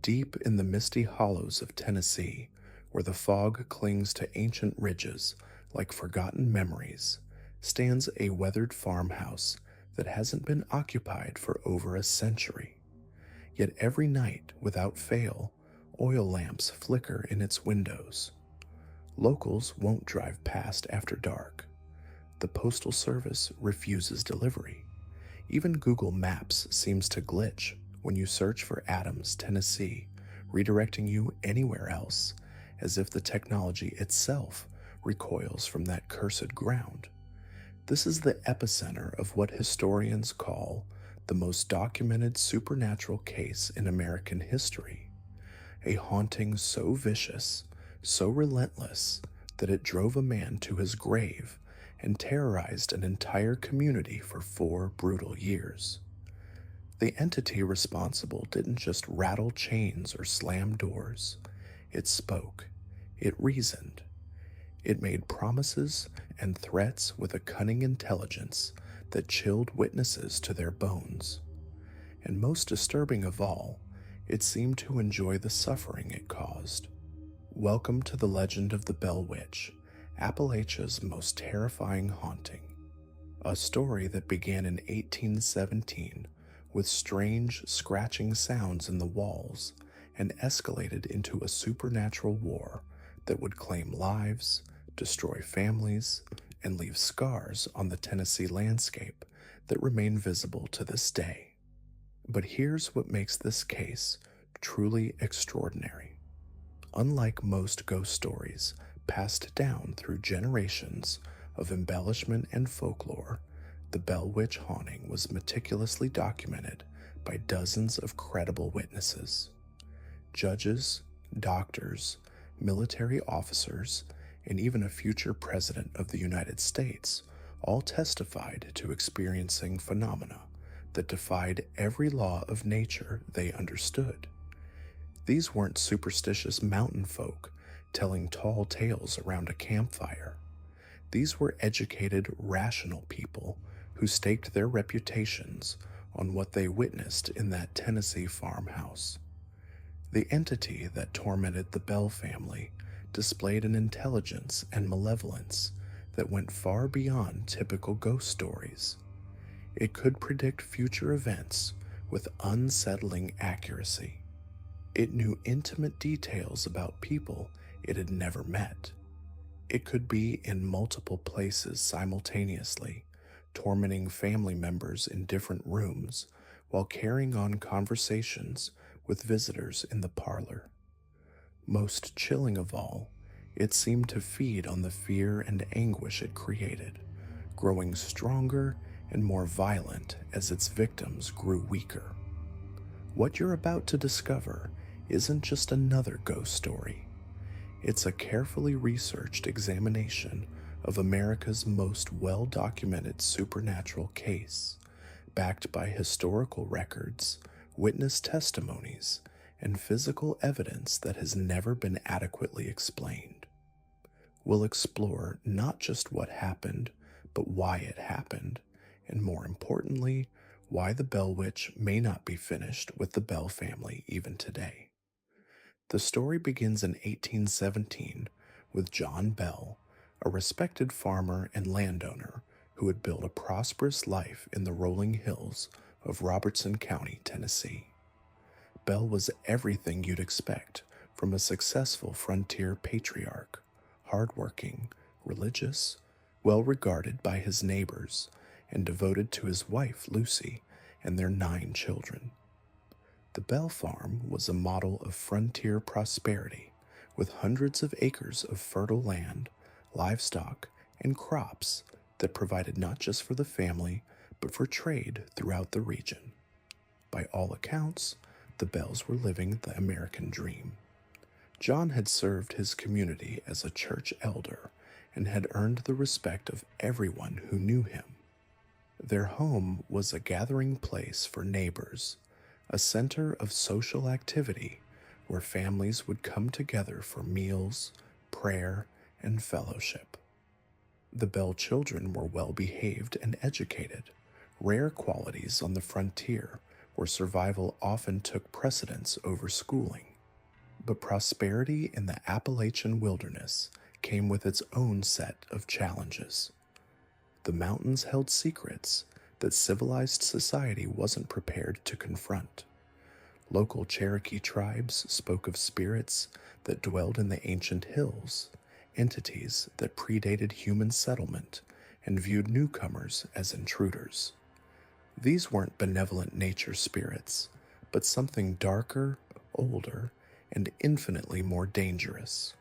Deep in the misty hollows of Tennessee, where the fog clings to ancient ridges like forgotten memories, stands a weathered farmhouse that hasn't been occupied for over a century. Yet every night, without fail, oil lamps flicker in its windows. Locals won't drive past after dark. The Postal Service refuses delivery. Even Google Maps seems to glitch when you search for Adams, Tennessee, redirecting you anywhere else, as if the technology itself recoils from that cursed ground. This is the epicenter of what historians call the most documented supernatural case in American history, a haunting so vicious, so relentless, that it drove a man to his grave and terrorized an entire community for 4 brutal years. The entity responsible didn't just rattle chains or slam doors. It spoke. It reasoned. It made promises and threats with a cunning intelligence that chilled witnesses to their bones. And most disturbing of all, it seemed to enjoy the suffering it caused. Welcome to the legend of the Bell Witch, Appalachia's most terrifying haunting. A story that began in 1817 with strange scratching sounds in the walls and escalated into a supernatural war that would claim lives, destroy families, and leave scars on the Tennessee landscape that remain visible to this day. But here's what makes this case truly extraordinary. Unlike most ghost stories passed down through generations of embellishment and folklore, the Bell Witch haunting was meticulously documented by dozens of credible witnesses. Judges, doctors, military officers, and even a future president of the United States all testified to experiencing phenomena that defied every law of nature they understood. These weren't superstitious mountain folk telling tall tales around a campfire. These were educated, rational people who staked their reputations on what they witnessed in that Tennessee farmhouse. The entity that tormented the Bell family displayed an intelligence and malevolence that went far beyond typical ghost stories. It could predict future events with unsettling accuracy. It knew intimate details about people it had never met. It could be in multiple places simultaneously, tormenting family members in different rooms while carrying on conversations with visitors in the parlor. Most chilling of all, it seemed to feed on the fear and anguish it created, growing stronger and more violent as its victims grew weaker. What you're about to discover isn't just another ghost story. It's a carefully researched examination of America's most well-documented supernatural case, backed by historical records, witness testimonies, and physical evidence that has never been adequately explained. We'll explore not just what happened, but why it happened, and more importantly, why the Bell Witch may not be finished with the Bell family even today. The story begins in 1817 with John Bell, a respected farmer and landowner who had built a prosperous life in the rolling hills of Robertson County, Tennessee. Bell was everything you'd expect from a successful frontier patriarch, hardworking, religious, well-regarded by his neighbors, and devoted to his wife, Lucy, and their 9 children. The Bell farm was a model of frontier prosperity, with hundreds of acres of fertile land, livestock, and crops that provided not just for the family, but for trade throughout the region. By all accounts, the Bells were living the American dream. John had served his community as a church elder and had earned the respect of everyone who knew him. Their home was a gathering place for neighbors, a center of social activity where families would come together for meals, prayer, and fellowship. The Bell children were well behaved and educated, rare qualities on the frontier where survival often took precedence over schooling. But prosperity in the Appalachian wilderness came with its own set of challenges. The mountains held secrets that civilized society wasn't prepared to confront. Local Cherokee tribes spoke of spirits that dwelled in the ancient hills, entities that predated human settlement and viewed newcomers as intruders. These weren't benevolent nature spirits, but something darker, older, and infinitely more dangerous.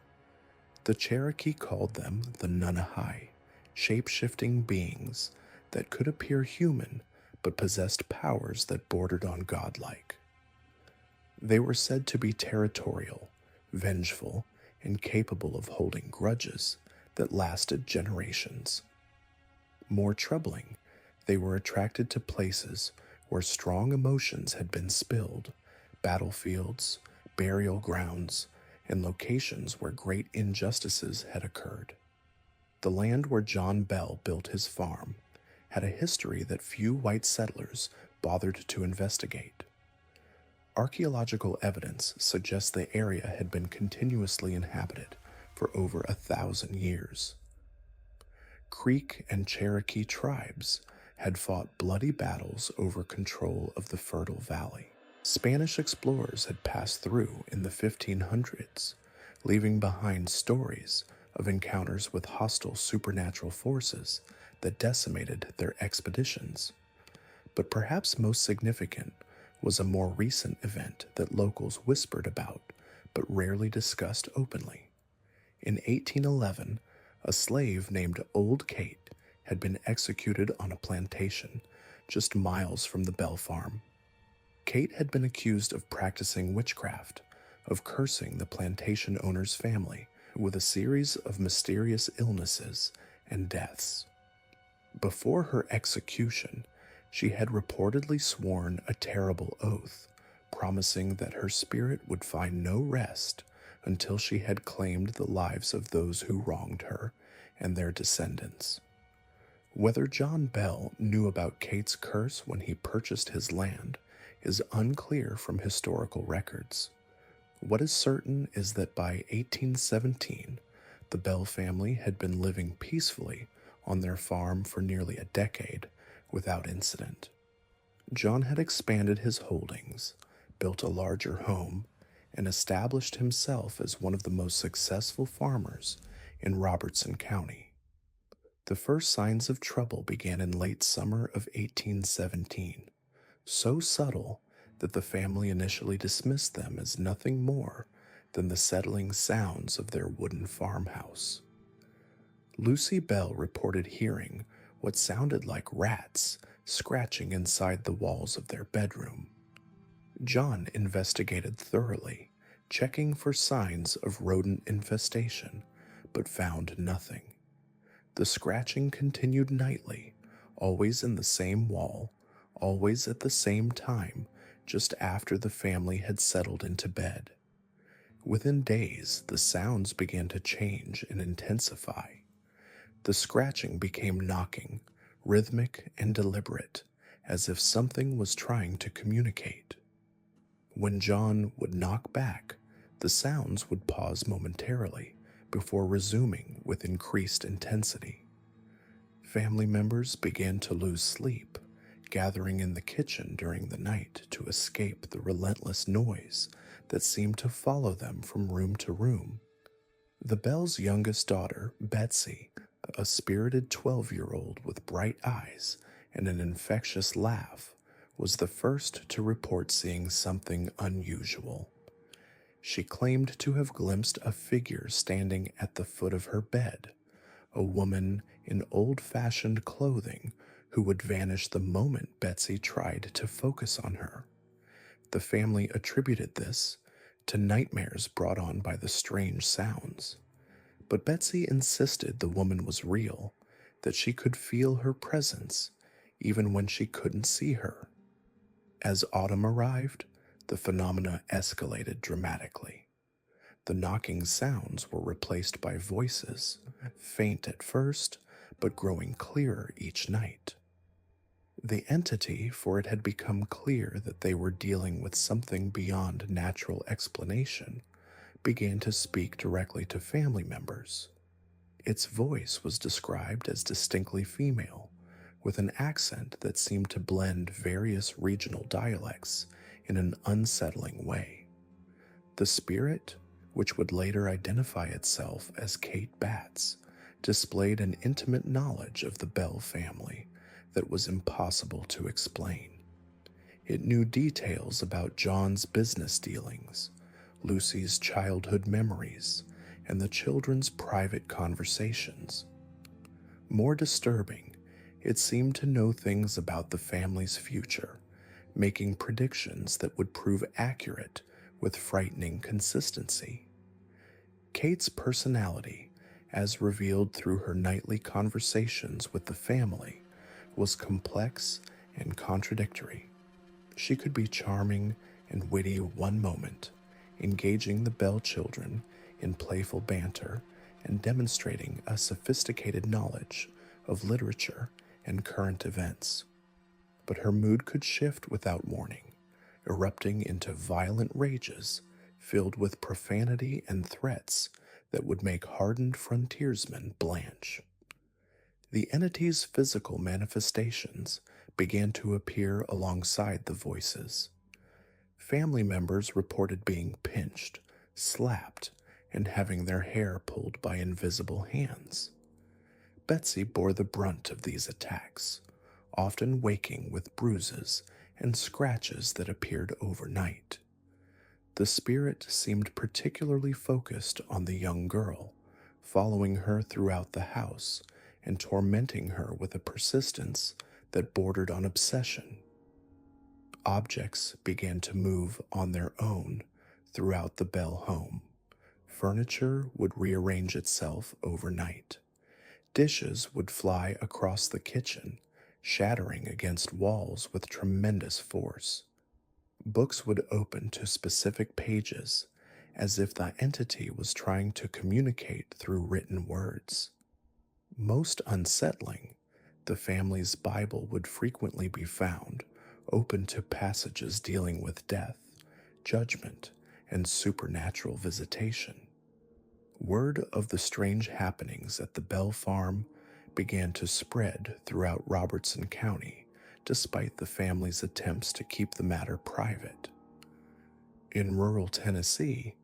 The Cherokee called them the Nunahai, shape-shifting beings that could appear human but possessed powers that bordered on godlike. They were said to be territorial, vengeful, and capable of holding grudges that lasted generations. More troubling, they were attracted to places where strong emotions had been spilled, battlefields, burial grounds, and locations where great injustices had occurred. The land where John Bell built his farm had a history that few white settlers bothered to investigate. Archaeological evidence suggests the area had been continuously inhabited for over 1,000 years. Creek and Cherokee tribes had fought bloody battles over control of the fertile valley. Spanish explorers had passed through in the 1500s, leaving behind stories of encounters with hostile supernatural forces that decimated their expeditions. But perhaps most significant was a more recent event that locals whispered about but rarely discussed openly. In 1811, a slave named Old Kate had been executed on a plantation just miles from the Bell farm. Kate had been accused of practicing witchcraft, of cursing the plantation owner's family with a series of mysterious illnesses and deaths. Before her execution, she had reportedly sworn a terrible oath, promising that her spirit would find no rest until she had claimed the lives of those who wronged her and their descendants. Whether John Bell knew about Kate's curse when he purchased his land is unclear from historical records. What is certain is that by 1817, the Bell family had been living peacefully on their farm for nearly a decade without incident. John had expanded his holdings, built a larger home, and established himself as one of the most successful farmers in Robertson County. The first signs of trouble began in late summer of 1817, so subtle that the family initially dismissed them as nothing more than the settling sounds of their wooden farmhouse. Lucy Bell reported hearing what sounded like rats scratching inside the walls of their bedroom. John investigated thoroughly, checking for signs of rodent infestation, but found nothing. The scratching continued nightly, always in the same wall, always at the same time, just after the family had settled into bed. Within days, the sounds began to change and intensify. The scratching became knocking, rhythmic and deliberate, as if something was trying to communicate. When John would knock back, the sounds would pause momentarily before resuming with increased intensity. Family members began to lose sleep, gathering in the kitchen during the night to escape the relentless noise that seemed to follow them from room to room. The Bells' youngest daughter, Betsy, a spirited 12-year-old with bright eyes and an infectious laugh, was the first to report seeing something unusual. She claimed to have glimpsed a figure standing at the foot of her bed, a woman in old-fashioned clothing who would vanish the moment Betsy tried to focus on her. The family attributed this to nightmares brought on by the strange sounds. But Betsy insisted the woman was real, that she could feel her presence, even when she couldn't see her. As autumn arrived, the phenomena escalated dramatically. The knocking sounds were replaced by voices, faint at first, but growing clearer each night. The entity, for it had become clear that they were dealing with something beyond natural explanation, began to speak directly to family members. Its voice was described as distinctly female, with an accent that seemed to blend various regional dialects in an unsettling way. The spirit, which would later identify itself as Kate Batts, displayed an intimate knowledge of the Bell family that was impossible to explain. It knew details about John's business dealings, Lucy's childhood memories, and the children's private conversations. More disturbing, it seemed to know things about the family's future, making predictions that would prove accurate with frightening consistency. Kate's personality, as revealed through her nightly conversations with the family, was complex and contradictory. She could be charming and witty one moment, engaging the Bell children in playful banter and demonstrating a sophisticated knowledge of literature and current events. But her mood could shift without warning, erupting into violent rages filled with profanity and threats that would make hardened frontiersmen blanch. The entity's physical manifestations began to appear alongside the voices. Family members reported being pinched, slapped, and having their hair pulled by invisible hands. Betsy bore the brunt of these attacks, often waking with bruises and scratches that appeared overnight. The spirit seemed particularly focused on the young girl, following her throughout the house and tormenting her with a persistence that bordered on obsession. Objects began to move on their own throughout the Bell home. Furniture would rearrange itself overnight. Dishes would fly across the kitchen, shattering against walls with tremendous force. Books would open to specific pages, as if the entity was trying to communicate through written words. Most unsettling, the family's Bible would frequently be found open to passages dealing with death, judgment, and supernatural visitation. Word of the strange happenings at the Bell farm began to spread throughout Robertson County, despite the family's attempts to keep the matter private. In rural Tennessee,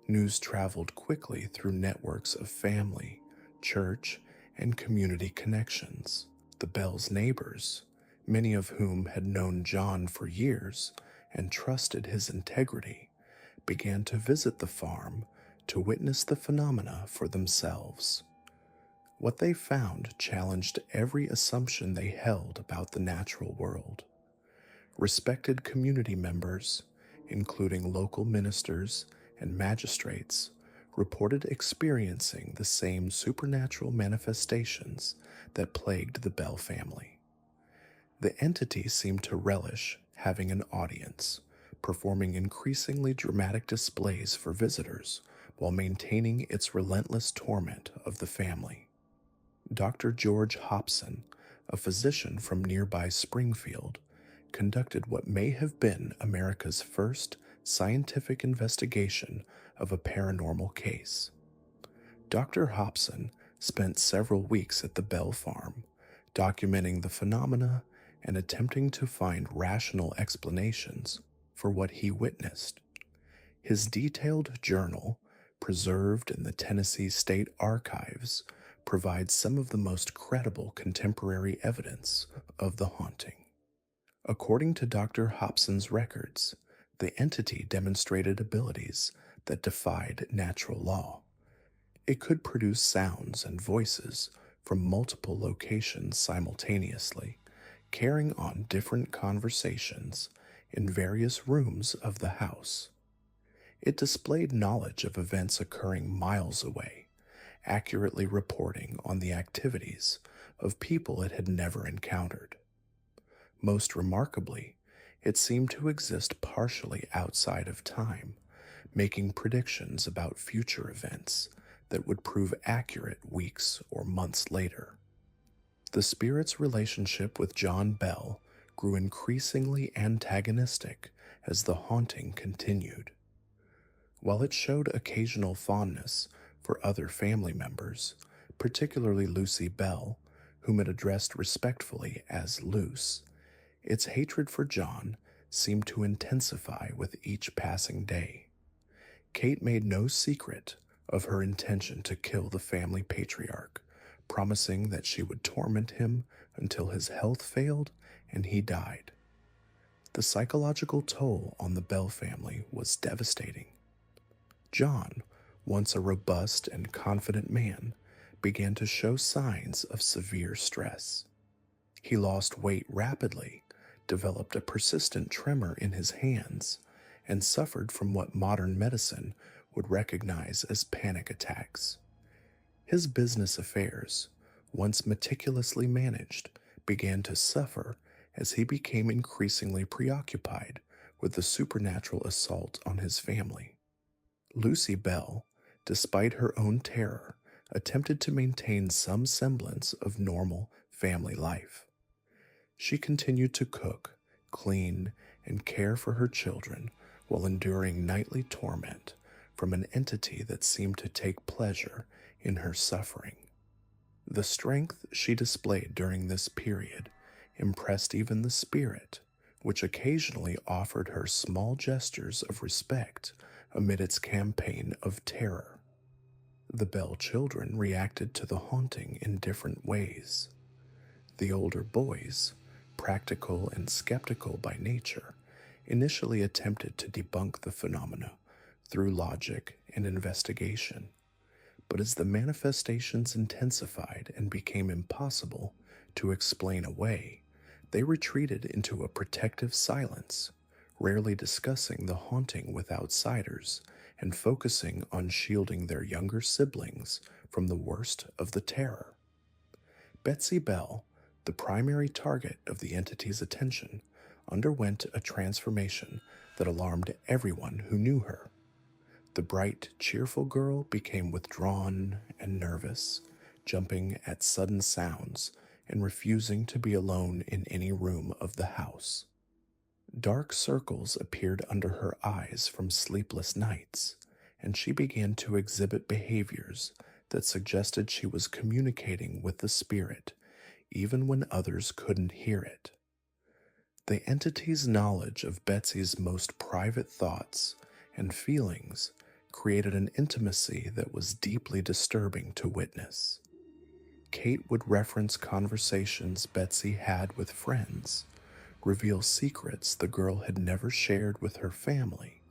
news traveled quickly through networks of family, church, and community connections. The Bell's neighbors, many of whom had known John for years and trusted his integrity, began to visit the farm to witness the phenomena for themselves. What they found challenged every assumption they held about the natural world. Respected community members, including local ministers and magistrates, reported experiencing the same supernatural manifestations that plagued the Bell family. The entity seemed to relish having an audience, performing increasingly dramatic displays for visitors while maintaining its relentless torment of the family. Dr. George Hobson, a physician from nearby Springfield, conducted what may have been America's first scientific investigation of a paranormal case. Dr. Hobson spent several weeks at the Bell farm, documenting the phenomena and attempting to find rational explanations for what he witnessed. His detailed journal, preserved in the Tennessee State Archives, provides some of the most credible contemporary evidence of the haunting. According to Dr. Hobson's records, the entity demonstrated abilities that defied natural law. It could produce sounds and voices from multiple locations simultaneously, carrying on different conversations in various rooms of the house. It displayed knowledge of events occurring miles away, accurately reporting on the activities of people it had never encountered. Most remarkably, it seemed to exist partially outside of time, making predictions about future events that would prove accurate weeks or months later. The spirit's relationship with John Bell grew increasingly antagonistic as the haunting continued. While it showed occasional fondness for other family members, particularly Lucy Bell, whom it addressed respectfully as Luce, its hatred for John seemed to intensify with each passing day. Kate made no secret of her intention to kill the family patriarch, promising that she would torment him until his health failed and he died. The psychological toll on the Bell family was devastating. John, once a robust and confident man, began to show signs of severe stress. He lost weight rapidly, developed a persistent tremor in his hands, and suffered from what modern medicine would recognize as panic attacks. His business affairs, once meticulously managed, began to suffer as he became increasingly preoccupied with the supernatural assault on his family. Lucy Bell, despite her own terror, attempted to maintain some semblance of normal family life. She continued to cook, clean, and care for her children while enduring nightly torment from an entity that seemed to take pleasure in her suffering. The strength she displayed during this period impressed even the spirit, which occasionally offered her small gestures of respect amid its campaign of terror. The Bell children reacted to the haunting in different ways. The older boys, practical and skeptical by nature, initially attempted to debunk the phenomena through logic and investigation. But as the manifestations intensified and became impossible to explain away, they retreated into a protective silence, rarely discussing the haunting with outsiders and focusing on shielding their younger siblings from the worst of the terror. Betsy Bell, the primary target of the entity's attention, underwent a transformation that alarmed everyone who knew her. The bright, cheerful girl became withdrawn and nervous, jumping at sudden sounds and refusing to be alone in any room of the house. Dark circles appeared under her eyes from sleepless nights, and she began to exhibit behaviors that suggested she was communicating with the spirit, even when others couldn't hear it. The entity's knowledge of Betsy's most private thoughts and feelings created an intimacy that was deeply disturbing to witness. Kate would reference conversations Betsy had with friends, reveal secrets the girl had never shared with her family,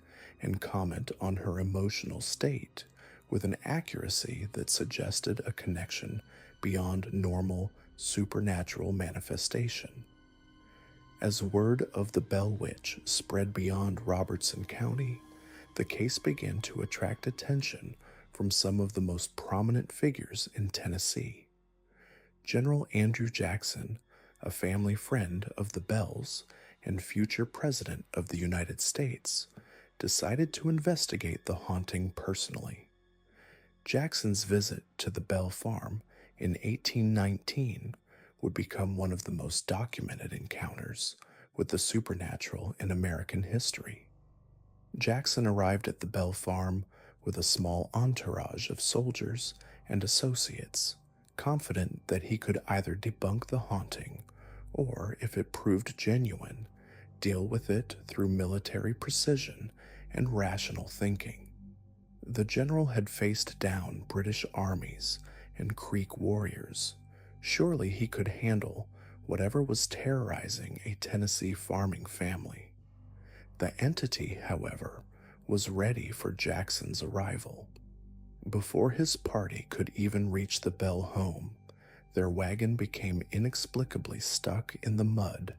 and comment on her emotional state with an accuracy that suggested a connection beyond normal supernatural manifestation. As word of the Bell Witch spread beyond Robertson County, the case began to attract attention from some of the most prominent figures in Tennessee. General Andrew Jackson, a family friend of the Bells and future President of the United States, decided to investigate the haunting personally. Jackson's visit to the Bell farm in 1819 would become one of the most documented encounters with the supernatural in American history. Jackson arrived at the Bell farm with a small entourage of soldiers and associates, confident that he could either debunk the haunting or, if it proved genuine, deal with it through military precision and rational thinking. The general had faced down British armies and Creek warriors. Surely he could handle whatever was terrorizing a Tennessee farming family. The entity, however, was ready for Jackson's arrival. Before his party could even reach the Bell home, their wagon became inexplicably stuck in the mud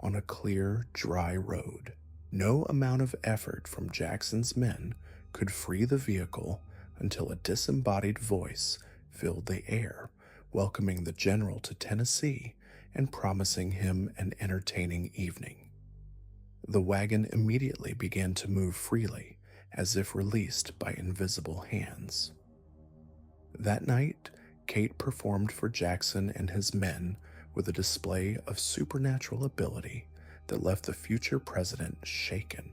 on a clear, dry road. No amount of effort from Jackson's men could free the vehicle until a disembodied voice filled the air, welcoming the general to Tennessee and promising him an entertaining evening. The wagon immediately began to move freely, as if released by invisible hands. That night, Kate performed for Jackson and his men with a display of supernatural ability that left the future president shaken.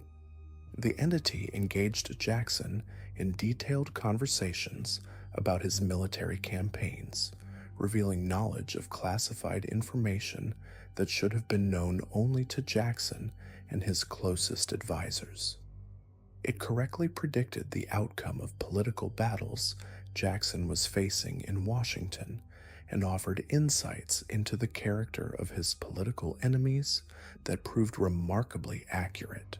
The entity engaged Jackson in detailed conversations about his military campaigns, revealing knowledge of classified information that should have been known only to Jackson and his closest advisors. It correctly predicted the outcome of political battles Jackson was facing in Washington and offered insights into the character of his political enemies that proved remarkably accurate.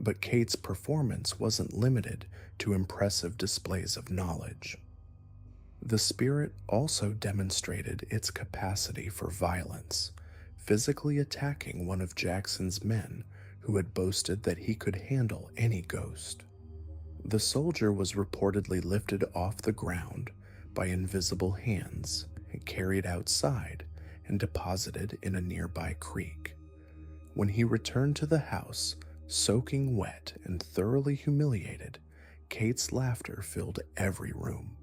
But Kate's performance wasn't limited to impressive displays of knowledge. The spirit also demonstrated its capacity for violence, physically attacking one of Jackson's men who had boasted that he could handle any ghost. The soldier was reportedly lifted off the ground by invisible hands, carried outside, and deposited in a nearby creek. When he returned to the house, soaking wet and thoroughly humiliated, Kate's laughter filled every room.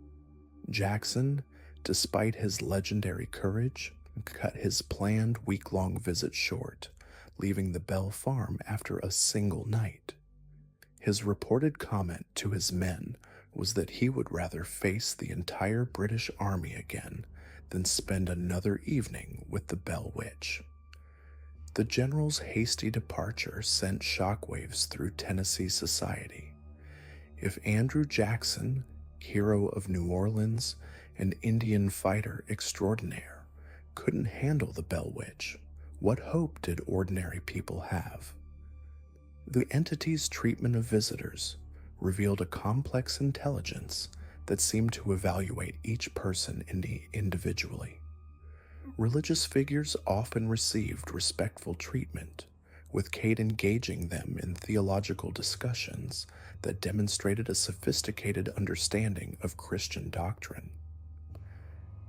Jackson, despite his legendary courage, cut his planned week-long visit short, leaving the Bell farm after a single night. His reported comment to his men was that he would rather face the entire British army again than spend another evening with the Bell Witch. The general's hasty departure sent shockwaves through Tennessee society. If Andrew Jackson, hero of New Orleans and Indian fighter extraordinaire, couldn't handle the Bell Witch, what hope did ordinary people have? The entity's treatment of visitors revealed a complex intelligence that seemed to evaluate each person individually. Religious figures often received respectful treatment, with Kate engaging them in theological discussions that demonstrated a sophisticated understanding of Christian doctrine.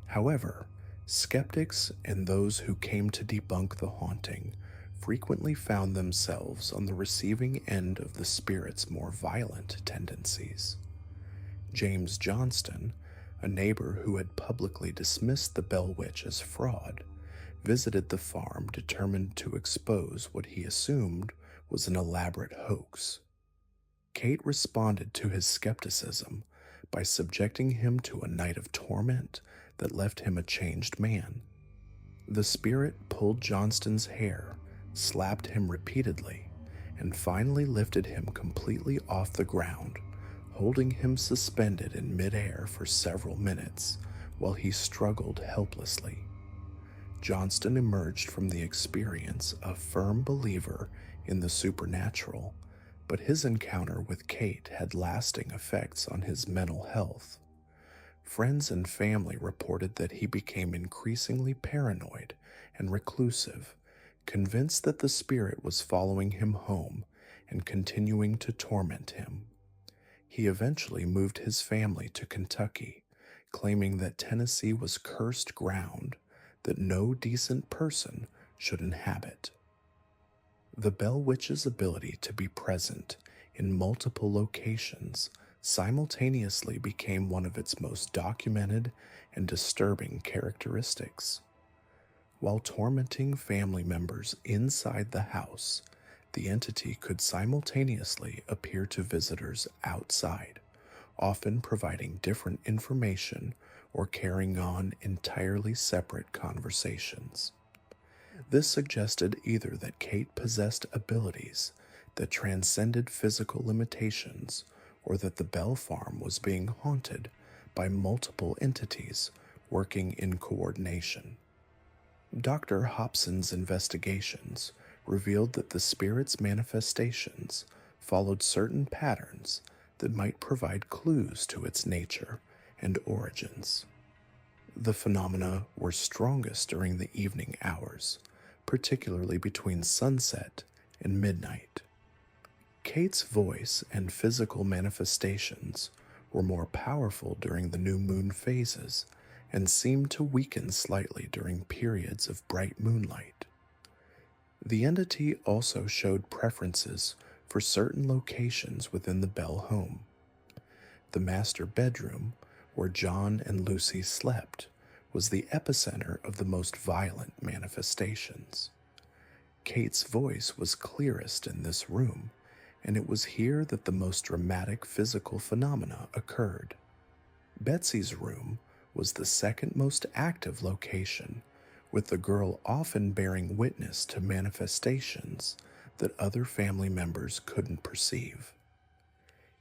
However, skeptics and those who came to debunk the haunting frequently found themselves on the receiving end of the spirit's more violent tendencies. James Johnston, a neighbor who had publicly dismissed the Bell Witch as fraud, visited the farm determined to expose what he assumed was an elaborate hoax. Kate responded to his skepticism by subjecting him to a night of torment that left him a changed man. The spirit pulled Johnston's hair, slapped him repeatedly, and finally lifted him completely off the ground, holding him suspended in midair for several minutes while he struggled helplessly. Johnston emerged from the experience a firm believer in the supernatural, but his encounter with Kate had lasting effects on his mental health. Friends and family reported that he became increasingly paranoid and reclusive, convinced that the spirit was following him home and continuing to torment him. He eventually moved his family to Kentucky, claiming that Tennessee was cursed ground that no decent person should inhabit. The Bell Witch's ability to be present in multiple locations simultaneously became one of its most documented and disturbing characteristics. While tormenting family members inside the house, the entity could simultaneously appear to visitors outside, often providing different information or carrying on entirely separate conversations. This suggested either that Kate possessed abilities that transcended physical limitations, or that the Bell farm was being haunted by multiple entities working in coordination. Dr. Hobson's investigations revealed that the spirit's manifestations followed certain patterns that might provide clues to its nature and origins. The phenomena were strongest during the evening hours, particularly between sunset and midnight. Kate's voice and physical manifestations were more powerful during the new moon phases and seemed to weaken slightly during periods of bright moonlight. The entity also showed preferences for certain locations within the Bell home. The master bedroom, where John and Lucy slept, was the epicenter of the most violent manifestations. Kate's voice was clearest in this room, and it was here that the most dramatic physical phenomena occurred. Betsy's room was the second most active location, with the girl often bearing witness to manifestations that other family members couldn't perceive.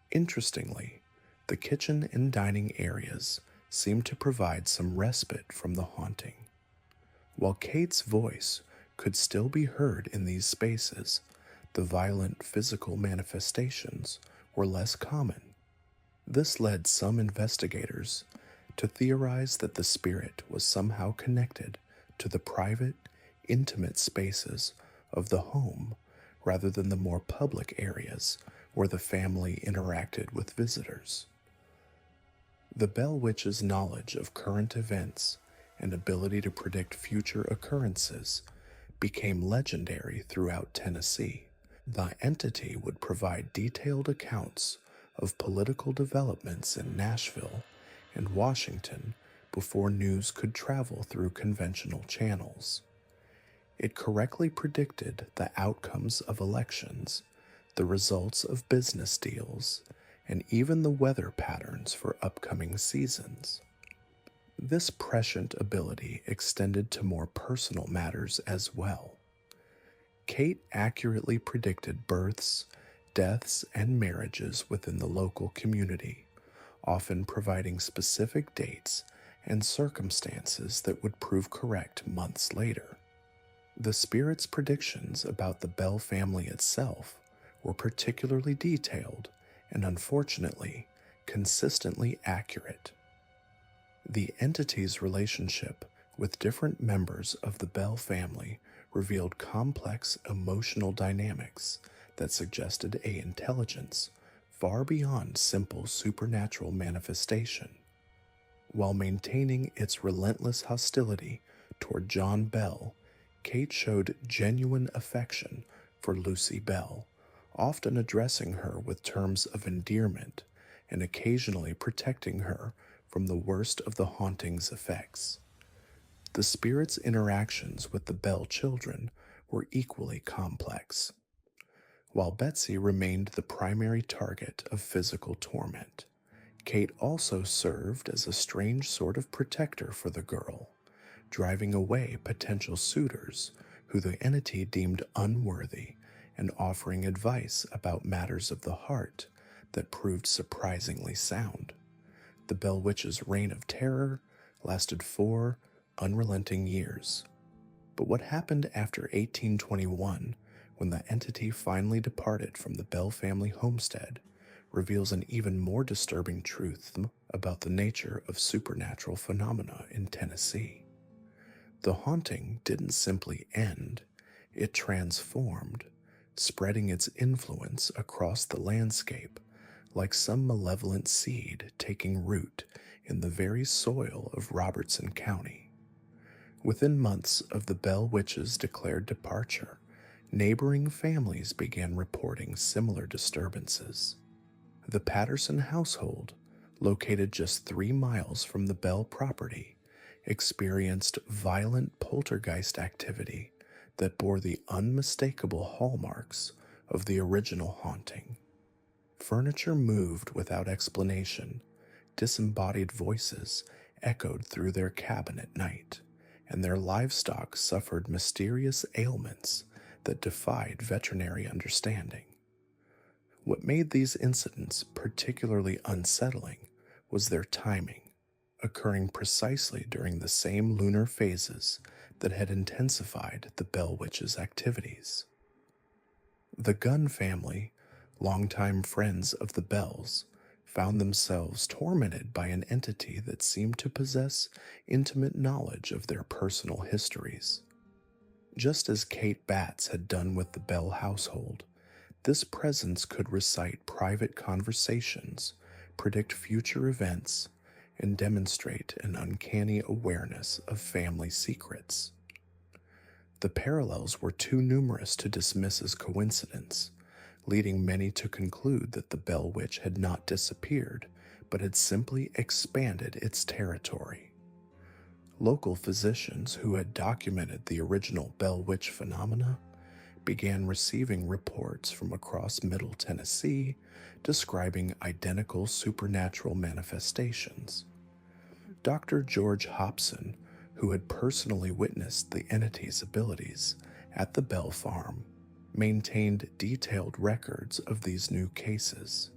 Interestingly, the kitchen and dining areas seemed to provide some respite from the haunting. While Kate's voice could still be heard in these spaces, the violent physical manifestations were less common. This led some investigators to theorize that the spirit was somehow connected to the private, intimate spaces of the home rather than the more public areas where the family interacted with visitors. The Bell Witch's knowledge of current events and ability to predict future occurrences became legendary throughout Tennessee. The entity would provide detailed accounts of political developments in Nashville and Washington before news could travel through conventional channels. It correctly predicted the outcomes of elections, the results of business deals, and even the weather patterns for upcoming seasons. This prescient ability extended to more personal matters as well. Kate accurately predicted births, deaths, and marriages within the local community, often providing specific dates and circumstances that would prove correct months later. The spirit's predictions about the Bell family itself were particularly detailed and, unfortunately, consistently accurate. The entity's relationship with different members of the Bell family revealed complex emotional dynamics that suggested an intelligence far beyond simple supernatural manifestation. While maintaining its relentless hostility toward John Bell, Kate showed genuine affection for Lucy Bell, often addressing her with terms of endearment and occasionally protecting her from the worst of the haunting's effects. The spirit's interactions with the Bell children were equally complex. While Betsy remained the primary target of physical torment, Kate also served as a strange sort of protector for the girl, driving away potential suitors who the entity deemed unworthy and offering advice about matters of the heart that proved surprisingly sound. The Bell Witch's reign of terror lasted 4 unrelenting years. But what happened after 1821, when the entity finally departed from the Bell family homestead, reveals an even more disturbing truth about the nature of supernatural phenomena in Tennessee. The haunting didn't simply end, it transformed, spreading its influence across the landscape like some malevolent seed taking root in the very soil of Robertson County. Within months of the Bell Witch's declared departure, neighboring families began reporting similar disturbances. The Patterson household, located just 3 miles from the Bell property, experienced violent poltergeist activity that bore the unmistakable hallmarks of the original haunting. Furniture moved without explanation, disembodied voices echoed through their cabin at night, and their livestock suffered mysterious ailments that defied veterinary understanding. What made these incidents particularly unsettling was their timing, occurring precisely during the same lunar phases that had intensified the Bell Witch's activities. The Gunn family, longtime friends of the Bells, found themselves tormented by an entity that seemed to possess intimate knowledge of their personal histories. Just as Kate Batts had done with the Bell household, this presence could recite private conversations, predict future events, and demonstrate an uncanny awareness of family secrets. The parallels were too numerous to dismiss as coincidence, leading many to conclude that the Bell Witch had not disappeared, but had simply expanded its territory. Local physicians who had documented the original Bell Witch phenomena began receiving reports from across Middle Tennessee describing identical supernatural manifestations. Dr. George Hobson, who had personally witnessed the entity's abilities at the Bell Farm, maintained detailed records of these new cases.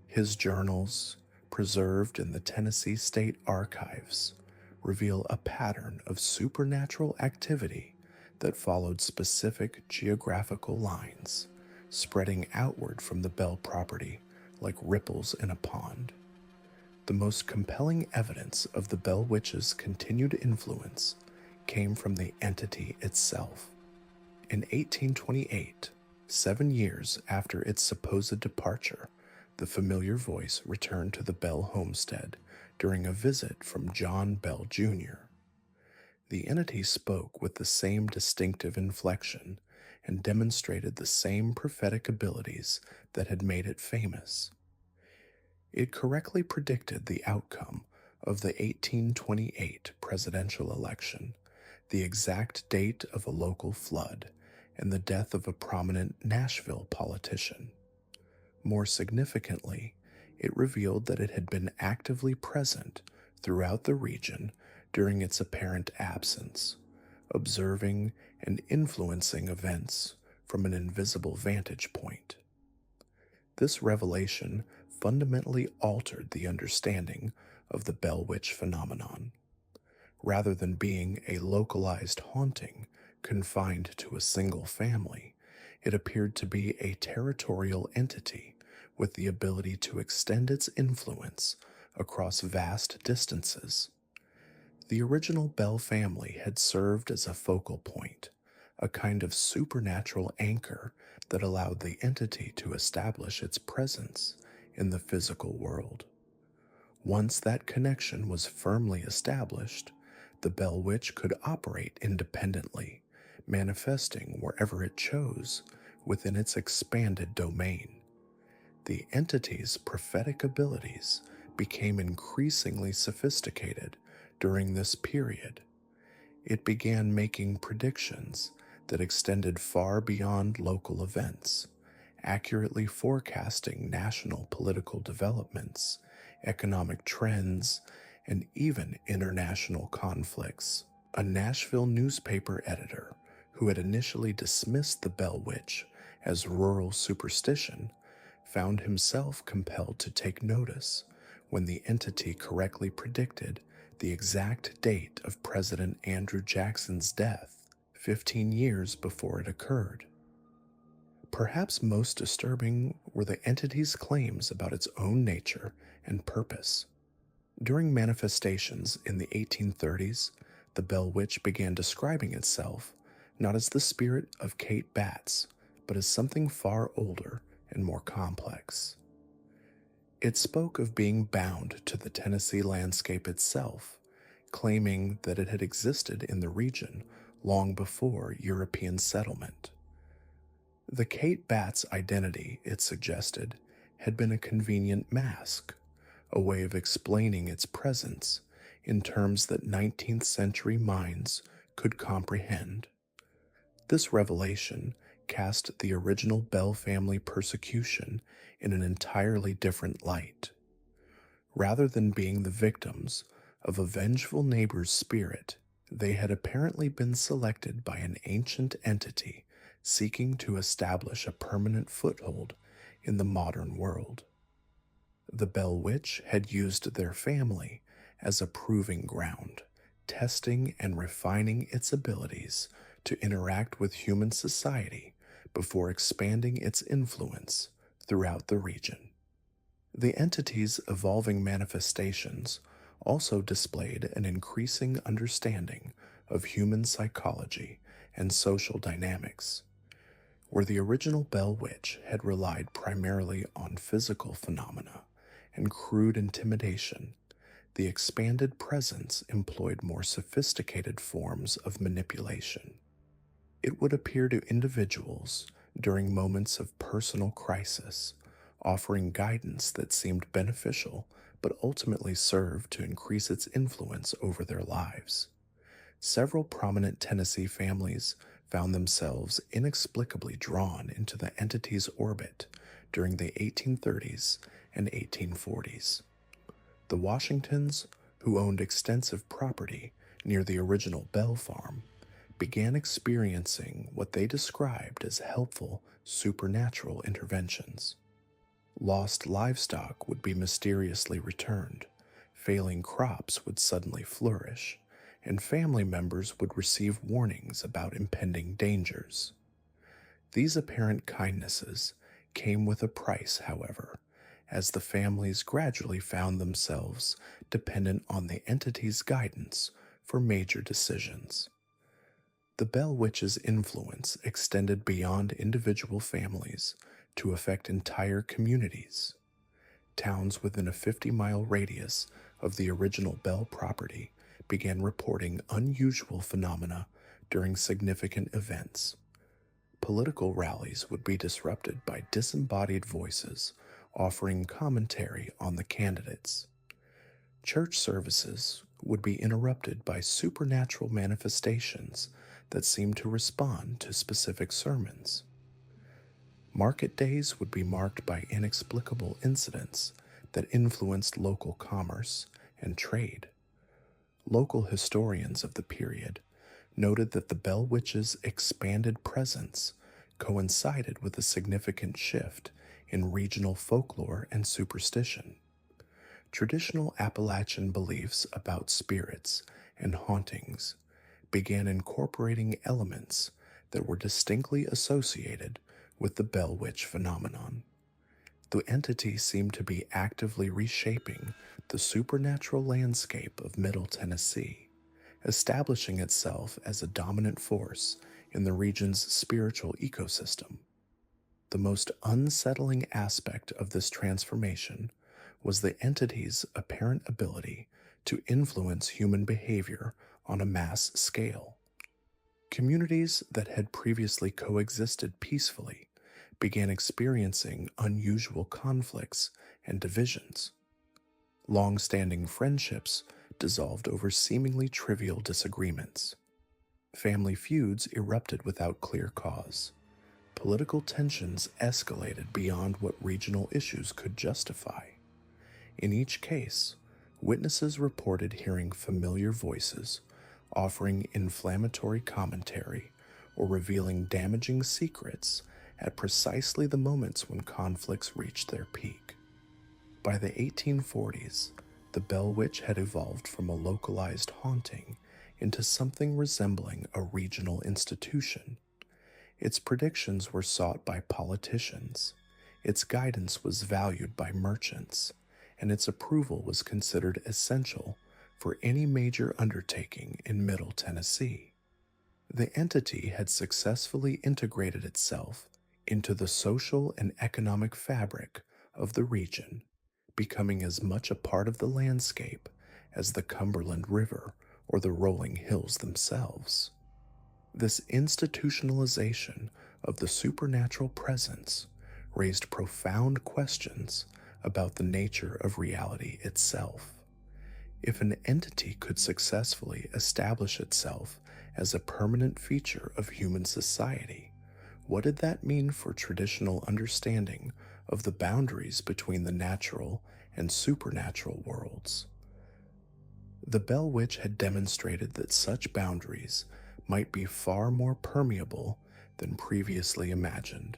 His journals, preserved in the Tennessee State Archives, reveal a pattern of supernatural activity that followed specific geographical lines, spreading outward from the Bell property like ripples in a pond. The most compelling evidence of the Bell Witch's continued influence came from the entity itself. In 1828, 7 years after its supposed departure, the familiar voice returned to the Bell homestead during a visit from John Bell Jr. The entity spoke with the same distinctive inflection and demonstrated the same prophetic abilities that had made it famous. It correctly predicted the outcome of the 1828 presidential election, the exact date of a local flood, and the death of a prominent Nashville politician. More significantly, it revealed that it had been actively present throughout the region during its apparent absence, observing and influencing events from an invisible vantage point. This revelation fundamentally altered the understanding of the Bell Witch phenomenon. Rather than being a localized haunting confined to a single family, it appeared to be a territorial entity with the ability to extend its influence across vast distances. The original Bell family had served as a focal point, a kind of supernatural anchor that allowed the entity to establish its presence in the physical world. Once that connection was firmly established, the Bell Witch could operate independently, manifesting wherever it chose within its expanded domain. The entity's prophetic abilities became increasingly sophisticated during this period. It began making predictions that extended far beyond local events, accurately forecasting national political developments, economic trends, and even international conflicts. A Nashville newspaper editor who had initially dismissed the Bell Witch as rural superstition found himself compelled to take notice when the entity correctly predicted the exact date of President Andrew Jackson's death 15 years before it occurred. Perhaps most disturbing were the entity's claims about its own nature and purpose. During manifestations in the 1830s, the Bell Witch began describing itself not as the spirit of Kate Batts, but as something far older and more complex. It spoke of being bound to the Tennessee landscape itself, claiming that it had existed in the region long before European settlement. The Kate Batts identity, it suggested, had been a convenient mask, a way of explaining its presence in terms that 19th century minds could comprehend. This revelation cast the original Bell family persecution in an entirely different light. Rather than being the victims of a vengeful neighbor's spirit, they had apparently been selected by an ancient entity seeking to establish a permanent foothold in the modern world. The Bell Witch had used their family as a proving ground, testing and refining its abilities to interact with human society before expanding its influence throughout the region. The entity's evolving manifestations also displayed an increasing understanding of human psychology and social dynamics. Where the original Bell Witch had relied primarily on physical phenomena and crude intimidation, the expanded presence employed more sophisticated forms of manipulation. It would appear to individuals during moments of personal crisis, offering guidance that seemed beneficial but ultimately served to increase its influence over their lives. Several prominent Tennessee families found themselves inexplicably drawn into the entity's orbit during the 1830s and 1840s. The Washingtons, who owned extensive property near the original Bell Farm, began experiencing what they described as helpful supernatural interventions. Lost livestock would be mysteriously returned, failing crops would suddenly flourish, and family members would receive warnings about impending dangers. These apparent kindnesses came with a price, however, as the families gradually found themselves dependent on the entity's guidance for major decisions. The Bell Witch's influence extended beyond individual families to affect entire communities. Towns within a 50-mile radius of the original Bell property began reporting unusual phenomena during significant events. Political rallies would be disrupted by disembodied voices offering commentary on the candidates. Church services would be interrupted by supernatural manifestations that seemed to respond to specific sermons. Market days would be marked by inexplicable incidents that influenced local commerce and trade. Local historians of the period noted that the Bell Witch's expanded presence coincided with a significant shift in regional folklore and superstition. Traditional Appalachian beliefs about spirits and hauntings began incorporating elements that were distinctly associated with the Bell Witch phenomenon. The entity seemed to be actively reshaping the supernatural landscape of Middle Tennessee, establishing itself as a dominant force in the region's spiritual ecosystem. The most unsettling aspect of this transformation was the entity's apparent ability to influence human behavior on a mass scale. Communities that had previously coexisted peacefully began experiencing unusual conflicts and divisions. Long-standing friendships dissolved over seemingly trivial disagreements. Family feuds erupted without clear cause. Political tensions escalated beyond what regional issues could justify. In each case, witnesses reported hearing familiar voices, offering inflammatory commentary, or revealing damaging secrets at precisely the moments when conflicts reached their peak. By the 1840s, the Bell Witch had evolved from a localized haunting into something resembling a regional institution. Its predictions were sought by politicians, its guidance was valued by merchants, and its approval was considered essential for any major undertaking in Middle Tennessee. The entity had successfully integrated itself into the social and economic fabric of the region, becoming as much a part of the landscape as the Cumberland River or the rolling hills themselves. This institutionalization of the supernatural presence raised profound questions about the nature of reality itself. If an entity could successfully establish itself as a permanent feature of human society, what did that mean for traditional understanding of the boundaries between the natural and supernatural worlds? The Bell Witch had demonstrated that such boundaries might be far more permeable than previously imagined,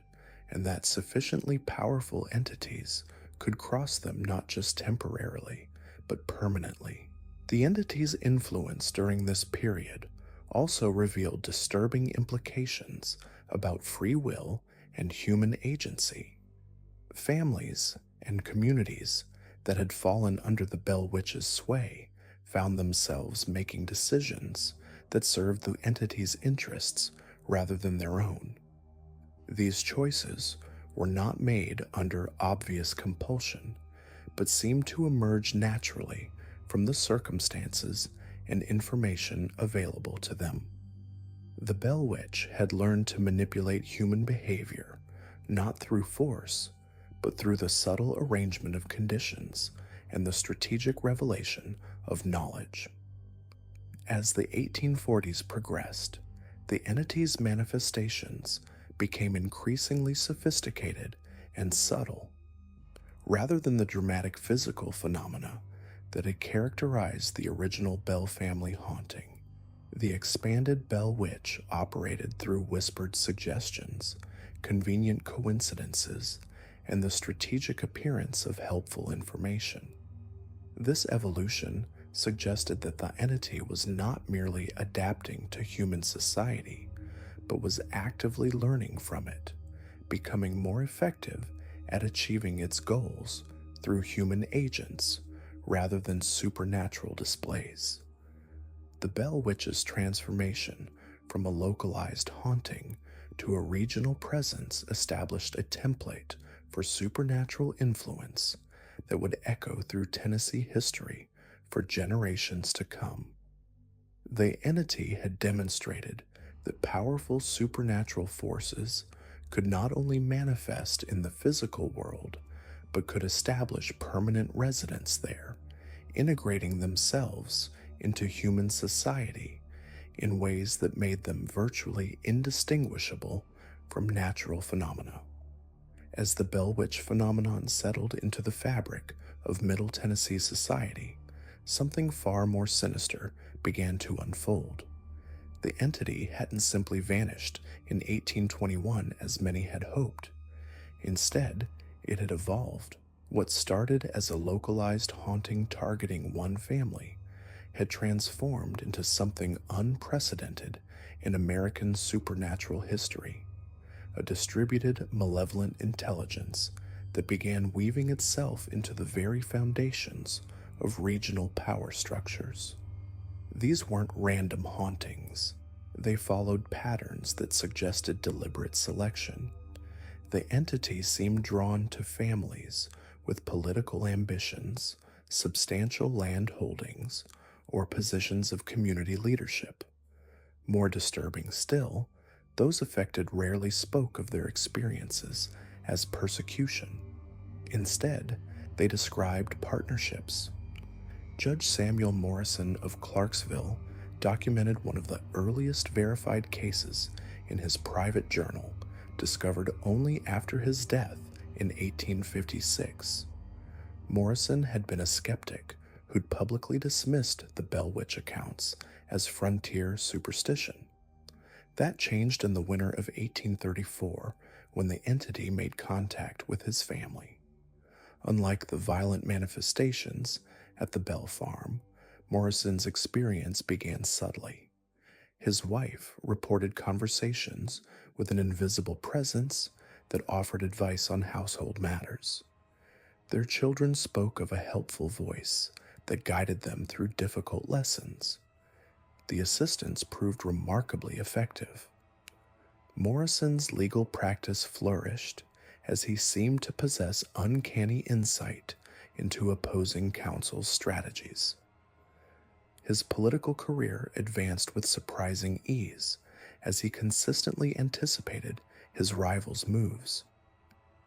and that sufficiently powerful entities could cross them not just temporarily, but permanently. The entity's influence during this period also revealed disturbing implications about free will and human agency. Families and communities that had fallen under the Bell Witch's sway found themselves making decisions that served the entity's interests rather than their own. These choices were not made under obvious compulsion, but seemed to emerge naturally from the circumstances and information available to them. The Bell Witch had learned to manipulate human behavior, not through force, but through the subtle arrangement of conditions and the strategic revelation of knowledge. As the 1840s progressed, the entity's manifestations became increasingly sophisticated and subtle, rather than the dramatic physical phenomena that had characterized the original Bell family haunting. The expanded Bell Witch operated through whispered suggestions, convenient coincidences, and the strategic appearance of helpful information. This evolution suggested that the entity was not merely adapting to human society, but was actively learning from it, becoming more effective at achieving its goals through human agents rather than supernatural displays. The Bell Witch's transformation from a localized haunting to a regional presence established a template for supernatural influence that would echo through Tennessee history for generations to come. The entity had demonstrated that powerful supernatural forces could not only manifest in the physical world, but could establish permanent residence there, integrating themselves into human society in ways that made them virtually indistinguishable from natural phenomena. As the Bell Witch phenomenon settled into the fabric of Middle Tennessee society, something far more sinister began to unfold. The entity hadn't simply vanished in 1821 as many had hoped. Instead, it had evolved. What started as a localized haunting targeting one family had transformed into something unprecedented in American supernatural history, a distributed malevolent intelligence that began weaving itself into the very foundations of regional power structures. These weren't random hauntings. They followed patterns that suggested deliberate selection. The entity seemed drawn to families with political ambitions, substantial land holdings, or positions of community leadership. More disturbing still, those affected rarely spoke of their experiences as persecution. Instead, they described partnerships. Judge Samuel Morrison of Clarksville documented one of the earliest verified cases in his private journal, discovered only after his death in 1856. Morrison had been a skeptic who'd publicly dismissed the Bell Witch accounts as frontier superstition. That changed in the winter of 1834 when the entity made contact with his family. Unlike the violent manifestations at the Bell farm, Morrison's experience began subtly. His wife reported conversations with an invisible presence that offered advice on household matters. Their children spoke of a helpful voice that guided them through difficult lessons. The assistance proved remarkably effective. Morrison's legal practice flourished as he seemed to possess uncanny insight into opposing counsel's strategies. His political career advanced with surprising ease as he consistently anticipated his rivals' moves.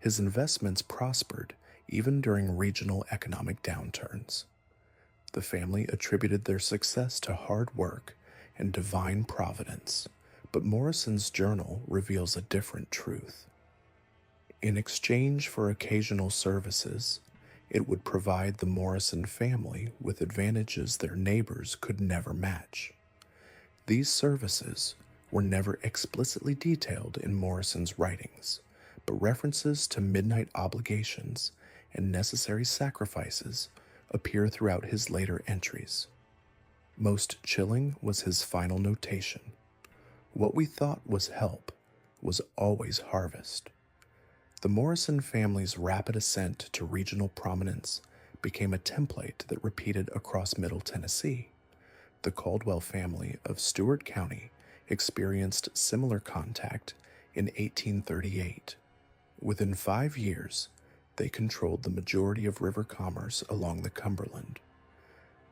His investments prospered even during regional economic downturns. The family attributed their success to hard work and divine providence, but Morrison's journal reveals a different truth. In exchange for occasional services, it would provide the Morrison family with advantages their neighbors could never match. These services were never explicitly detailed in Morrison's writings, but references to midnight obligations and necessary sacrifices appear throughout his later entries. Most chilling was his final notation. What we thought was help was always harvest. The Morrison family's rapid ascent to regional prominence became a template that repeated across Middle Tennessee. The Caldwell family of Stewart County experienced similar contact in 1838. Within 5 years, they controlled the majority of river commerce along the Cumberland.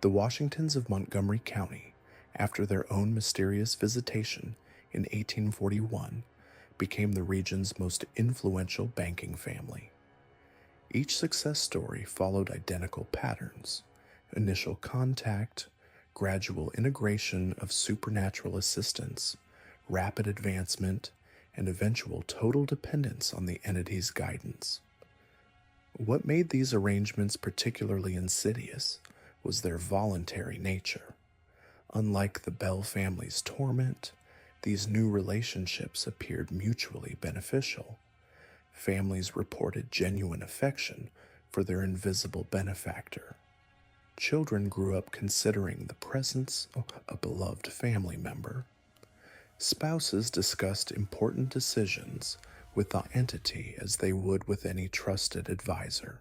The Washingtons of Montgomery County, after their own mysterious visitation in 1841, became the region's most influential banking family. Each success story followed identical patterns: initial contact, gradual integration of supernatural assistance, rapid advancement, and eventual total dependence on the entity's guidance. What made these arrangements particularly insidious was their voluntary nature. Unlike the Bell family's torment, these new relationships appeared mutually beneficial. Families reported genuine affection for their invisible benefactor. Children grew up considering the presence of a beloved family member. Spouses discussed important decisions with the entity as they would with any trusted advisor.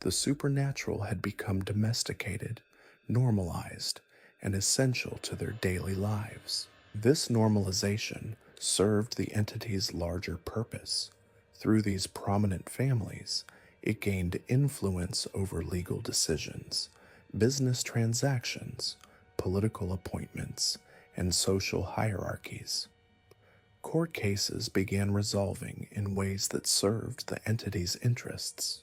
The supernatural had become domesticated, normalized, and essential to their daily lives. This normalization served the entity's larger purpose. Through these prominent families, it gained influence over legal decisions, business transactions, political appointments, and social hierarchies. Court cases began resolving in ways that served the entity's interests.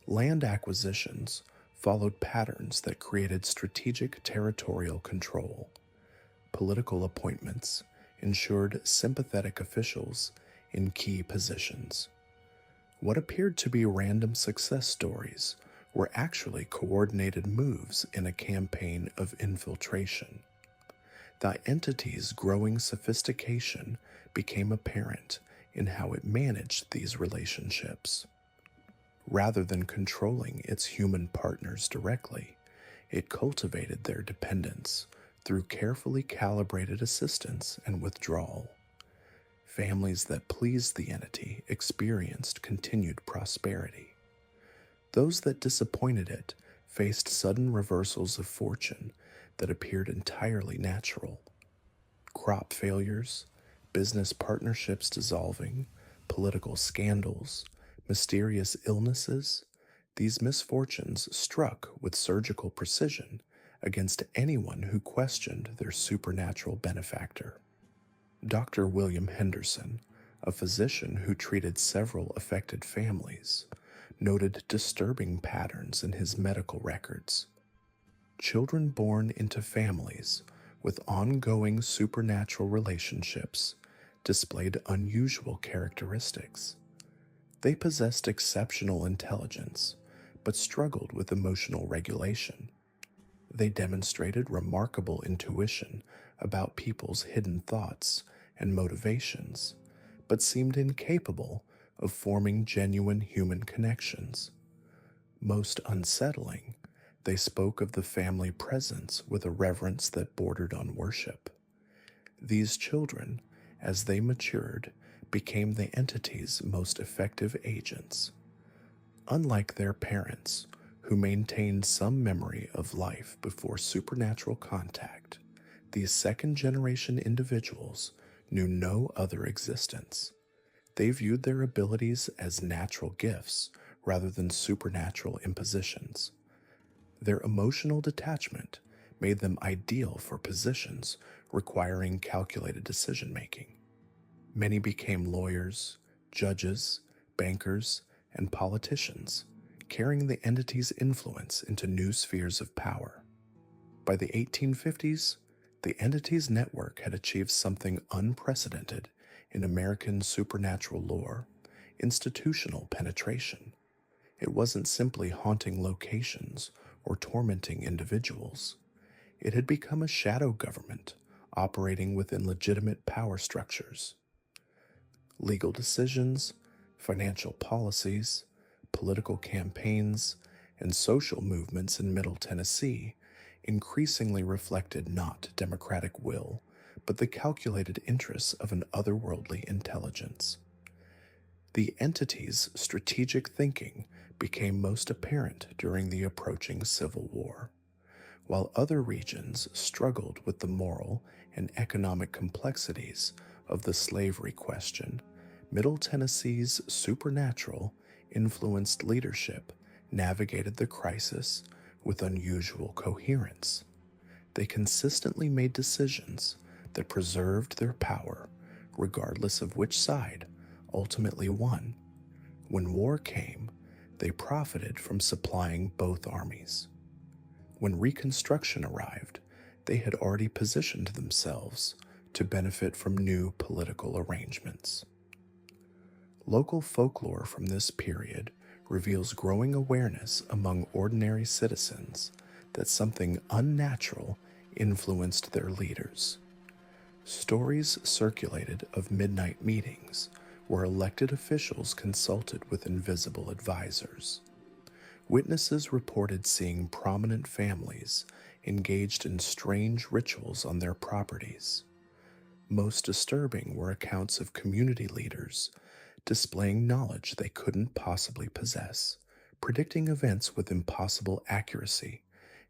Land acquisitions followed patterns that created strategic territorial control. Political appointments ensured sympathetic officials in key positions. What appeared to be random success stories were actually coordinated moves in a campaign of infiltration. The entity's growing sophistication became apparent in how it managed these relationships. Rather than controlling its human partners directly, it cultivated their dependence through carefully calibrated assistance and withdrawal. Families that pleased the entity experienced continued prosperity. Those that disappointed it faced sudden reversals of fortune that appeared entirely natural. Crop failures, business partnerships dissolving, political scandals, mysterious illnesses, these misfortunes struck with surgical precision against anyone who questioned their supernatural benefactor. Dr. William Henderson, a physician who treated several affected families, noted disturbing patterns in his medical records. Children born into families with ongoing supernatural relationships displayed unusual characteristics. They possessed exceptional intelligence, but struggled with emotional regulation. They demonstrated remarkable intuition about people's hidden thoughts and motivations, but seemed incapable of forming genuine human connections. Most unsettling, they spoke of the family presence with a reverence that bordered on worship. These children, as they matured, became the entity's most effective agents. Unlike their parents, who maintained some memory of life before supernatural contact, these second-generation individuals knew no other existence. They viewed their abilities as natural gifts rather than supernatural impositions. Their emotional detachment made them ideal for positions requiring calculated decision-making. Many became lawyers, judges, bankers, and politicians, carrying the entity's influence into new spheres of power. By the 1850s, the entity's network had achieved something unprecedented in American supernatural lore: institutional penetration. It wasn't simply haunting locations or tormenting individuals. It had become a shadow government operating within legitimate power structures. Legal decisions, financial policies, political campaigns, and social movements in Middle Tennessee increasingly reflected not democratic will, but the calculated interests of an otherworldly intelligence. The entity's strategic thinking became most apparent during the approaching Civil War. While other regions struggled with the moral and economic complexities of the slavery question, Middle Tennessee's supernatural, influenced leadership navigated the crisis with unusual coherence. They consistently made decisions that preserved their power, regardless of which side ultimately won. When war came, they profited from supplying both armies. When Reconstruction arrived, they had already positioned themselves to benefit from new political arrangements. Local folklore from this period reveals growing awareness among ordinary citizens that something unnatural influenced their leaders. Stories circulated of midnight meetings where elected officials consulted with invisible advisors. Witnesses reported seeing prominent families engaged in strange rituals on their properties. Most disturbing were accounts of community leaders displaying knowledge they couldn't possibly possess, predicting events with impossible accuracy,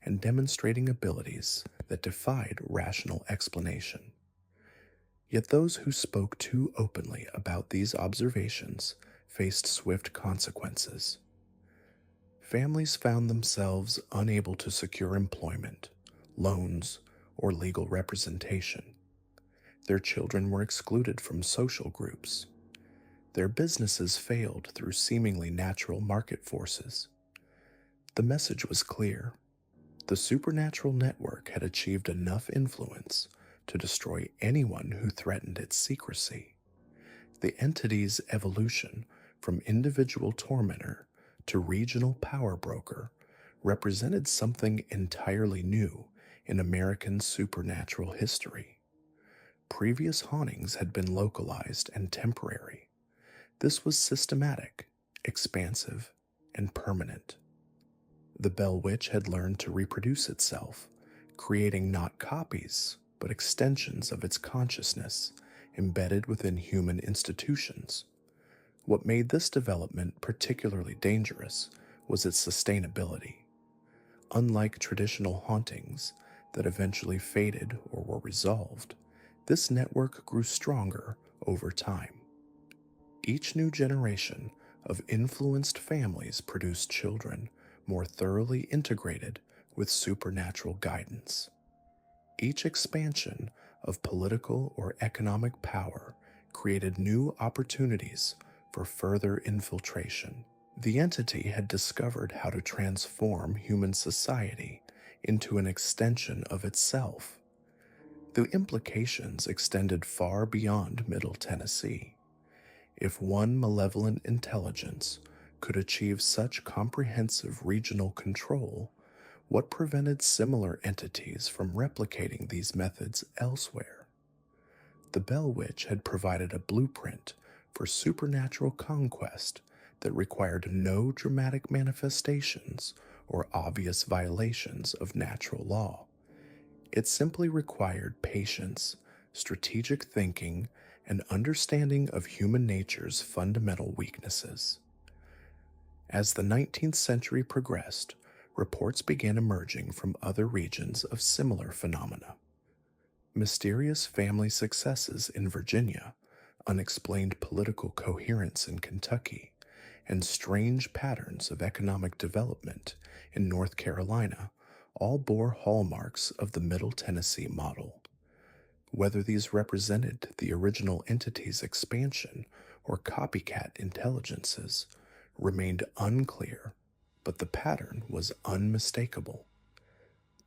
and demonstrating abilities that defied rational explanation. Yet those who spoke too openly about these observations faced swift consequences. Families found themselves unable to secure employment, loans, or legal representation. Their children were excluded from social groups. Their businesses failed through seemingly natural market forces. The message was clear. The supernatural network had achieved enough influence to destroy anyone who threatened its secrecy. The entity's evolution from individual tormentor to regional power broker represented something entirely new in American supernatural history. Previous hauntings had been localized and temporary. This was systematic, expansive, and permanent. The Bell Witch had learned to reproduce itself, creating not copies, but extensions of its consciousness embedded within human institutions. What made this development particularly dangerous was its sustainability. Unlike traditional hauntings that eventually faded or were resolved, this network grew stronger over time. Each new generation of influenced families produced children more thoroughly integrated with supernatural guidance. Each expansion of political or economic power created new opportunities for further infiltration. The entity had discovered how to transform human society into an extension of itself. The implications extended far beyond Middle Tennessee. If one malevolent intelligence could achieve such comprehensive regional control, what prevented similar entities from replicating these methods elsewhere? The Bell Witch had provided a blueprint for supernatural conquest that required no dramatic manifestations or obvious violations of natural law. It simply required patience, strategic thinking, and understanding of human nature's fundamental weaknesses. As the 19th century progressed, reports began emerging from other regions of similar phenomena. Mysterious family successes in Virginia, unexplained political coherence in Kentucky, and strange patterns of economic development in North Carolina all bore hallmarks of the Middle Tennessee model. Whether these represented the original entity's expansion or copycat intelligences remained unclear, but the pattern was unmistakable.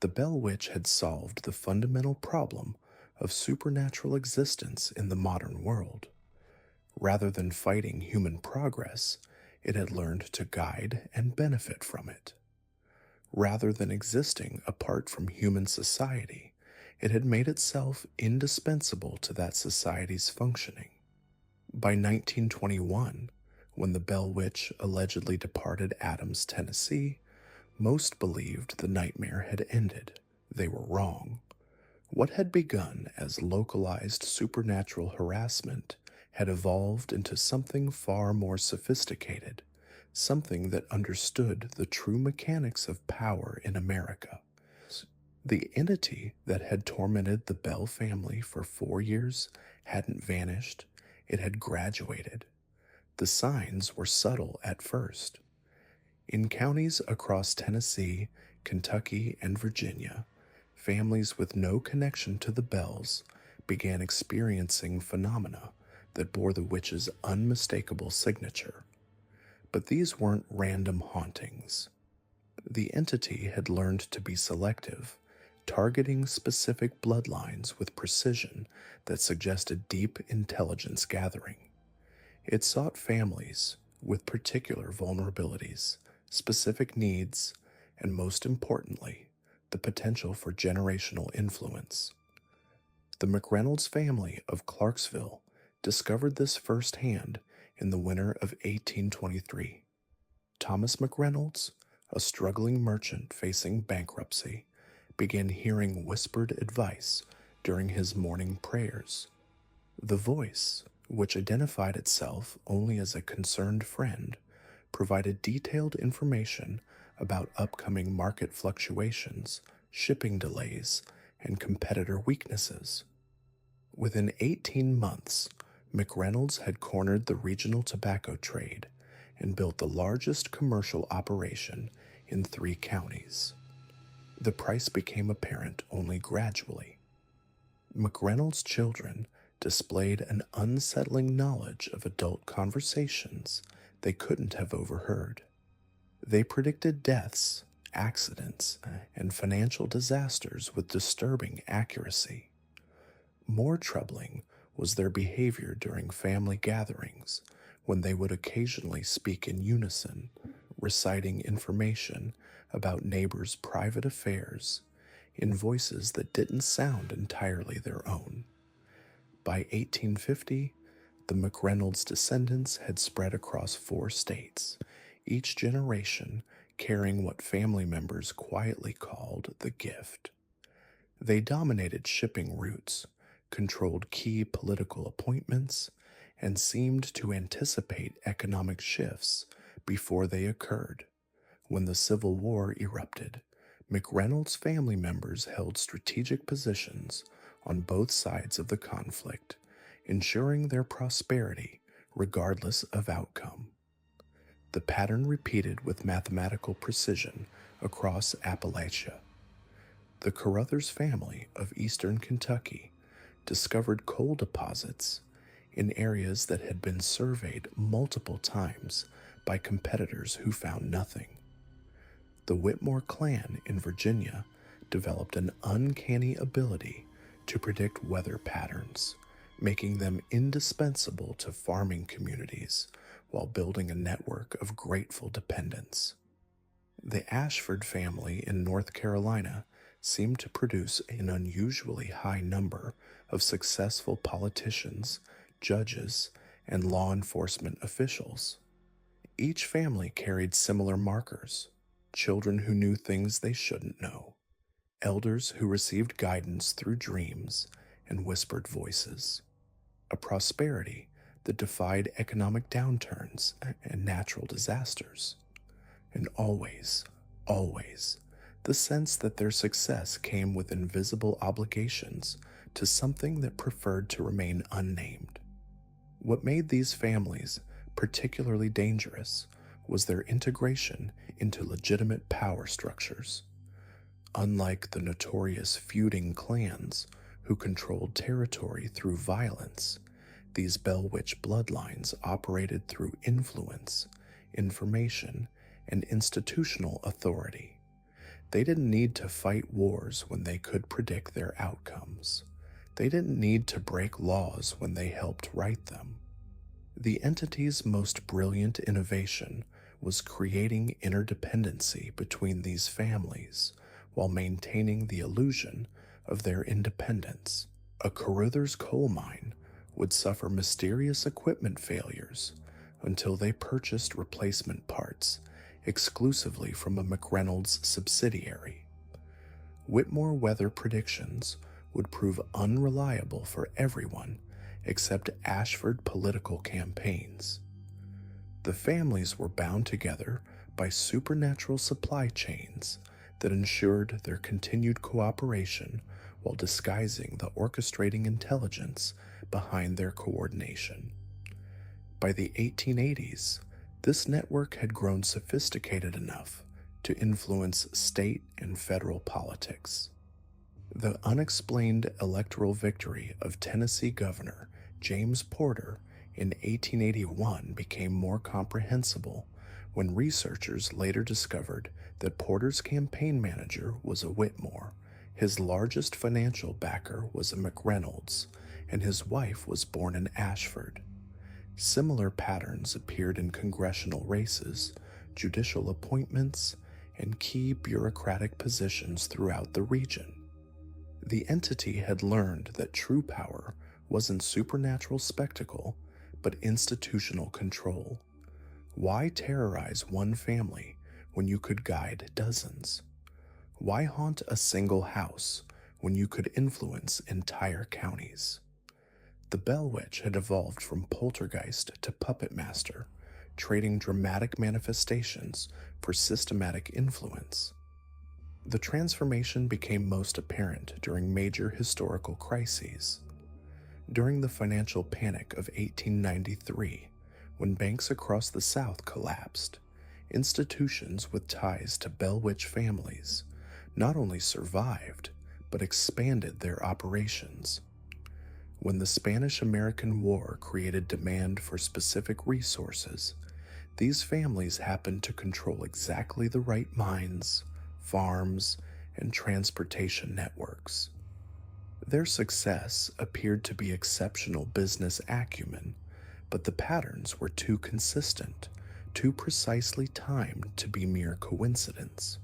The Bell Witch had solved the fundamental problem of supernatural existence in the modern world. Rather than fighting human progress, it had learned to guide and benefit from it. Rather than existing apart from human society, it had made itself indispensable to that society's functioning. By 1921, when the Bell Witch allegedly departed Adams, Tennessee, most believed the nightmare had ended. They were wrong. What had begun as localized supernatural harassment had evolved into something far more sophisticated, something that understood the true mechanics of power in America. The entity that had tormented the Bell family for 4 years hadn't vanished, it had graduated. The signs were subtle at first. In counties across Tennessee, Kentucky, and Virginia, families with no connection to the Bells began experiencing phenomena that bore the witch's unmistakable signature. But these weren't random hauntings. The entity had learned to be selective, targeting specific bloodlines with precision that suggested deep intelligence gathering. It sought families with particular vulnerabilities, specific needs, and most importantly, the potential for generational influence. The McReynolds family of Clarksville discovered this firsthand in the winter of 1823. Thomas McReynolds, a struggling merchant facing bankruptcy, began hearing whispered advice during his morning prayers. The voice, which identified itself only as a concerned friend, provided detailed information about upcoming market fluctuations, shipping delays, and competitor weaknesses. Within 18 months, McReynolds had cornered the regional tobacco trade and built the largest commercial operation in 3 counties. The price became apparent only gradually. McReynolds' children displayed an unsettling knowledge of adult conversations they couldn't have overheard. They predicted deaths, accidents, and financial disasters with disturbing accuracy. More troubling was their behavior during family gatherings, when they would occasionally speak in unison, reciting information about neighbors' private affairs in voices that didn't sound entirely their own. By 1850, the McReynolds descendants had spread across 4 states, each generation carrying what family members quietly called the gift. They dominated shipping routes, controlled key political appointments, and seemed to anticipate economic shifts before they occurred. When the Civil War erupted, McReynolds family members held strategic positions on both sides of the conflict, ensuring their prosperity regardless of outcome. The pattern repeated with mathematical precision across Appalachia. The Carruthers family of eastern Kentucky discovered coal deposits in areas that had been surveyed multiple times by competitors who found nothing. The Whitmore clan in Virginia developed an uncanny ability to predict weather patterns, making them indispensable to farming communities while building a network of grateful dependents. The Ashford family in North Carolina seemed to produce an unusually high number of successful politicians, judges, and law enforcement officials. Each family carried similar markers: children who knew things they shouldn't know, elders who received guidance through dreams and whispered voices, a prosperity that defied economic downturns and natural disasters, and always, the sense that their success came with invisible obligations to something that preferred to remain unnamed. What made these families particularly dangerous was their integration into legitimate power structures. Unlike the notorious feuding clans who controlled territory through violence, these Bell-Witch bloodlines operated through influence, information, and institutional authority. They didn't need to fight wars when they could predict their outcomes. They didn't need to break laws when they helped write them. The entity's most brilliant innovation was creating interdependency between these families while maintaining the illusion of their independence. A Carruthers coal mine would suffer mysterious equipment failures until they purchased replacement parts exclusively from a McReynolds subsidiary. Whitmore weather predictions would prove unreliable for everyone except Ashford political campaigns. The families were bound together by supernatural supply chains that ensured their continued cooperation while disguising the orchestrating intelligence behind their coordination. By the 1880s, this network had grown sophisticated enough to influence state and federal politics. The unexplained electoral victory of Tennessee Governor James Porter in 1881 became more comprehensible when researchers later discovered that Porter's campaign manager was a Whitmore, his largest financial backer was a McReynolds, and his wife was born in Ashford. Similar patterns appeared in congressional races, judicial appointments, and key bureaucratic positions throughout the region. The entity had learned that true power wasn't supernatural spectacle, but institutional control. Why terrorize one family when you could guide dozens? Why haunt a single house when you could influence entire counties? The Bell Witch had evolved from poltergeist to puppet master, trading dramatic manifestations for systematic influence. The transformation became most apparent during major historical crises. During the financial panic of 1893, when banks across the South collapsed, institutions with ties to Bell Witch families not only survived, but expanded their operations. When the Spanish-American War created demand for specific resources, these families happened to control exactly the right mines, farms, and transportation networks. Their success appeared to be exceptional business acumen, but the patterns were too consistent, too precisely timed to be mere coincidence.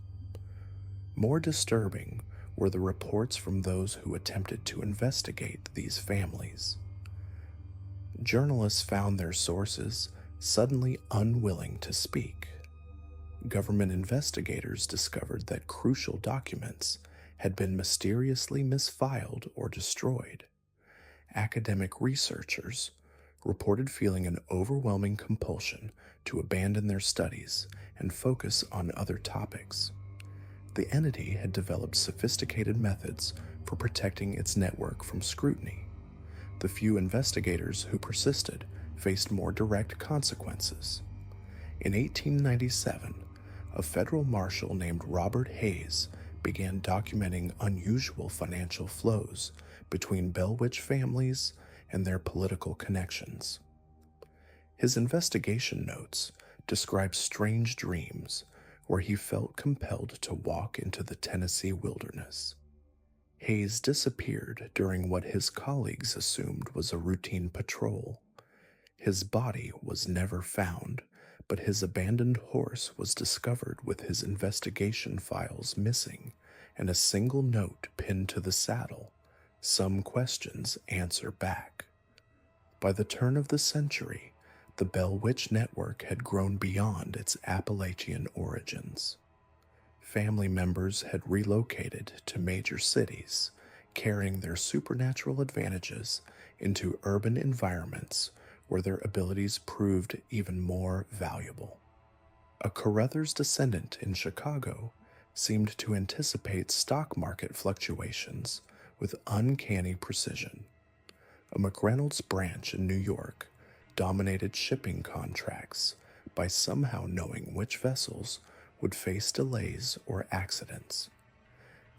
More disturbing were the reports from those who attempted to investigate these families. Journalists found their sources suddenly unwilling to speak. Government investigators discovered that crucial documents had been mysteriously misfiled or destroyed. Academic researchers reported feeling an overwhelming compulsion to abandon their studies and focus on other topics. The entity had developed sophisticated methods for protecting its network from scrutiny. The few investigators who persisted faced more direct consequences. In 1897, a federal marshal named Robert Hayes began documenting unusual financial flows between Bell Witch families and their political connections. His investigation notes describe strange dreams where he felt compelled to walk into the Tennessee wilderness. Hayes disappeared during what his colleagues assumed was a routine patrol. His body was never found, but his abandoned horse was discovered with his investigation files missing and a single note pinned to the saddle. Some questions answer back. By the turn of the century, the Bell Witch network had grown beyond its Appalachian origins. Family members had relocated to major cities, carrying their supernatural advantages into urban environments where their abilities proved even more valuable. A Carruthers descendant in Chicago seemed to anticipate stock market fluctuations with uncanny precision. A McReynolds branch in New York dominated shipping contracts by somehow knowing which vessels would face delays or accidents.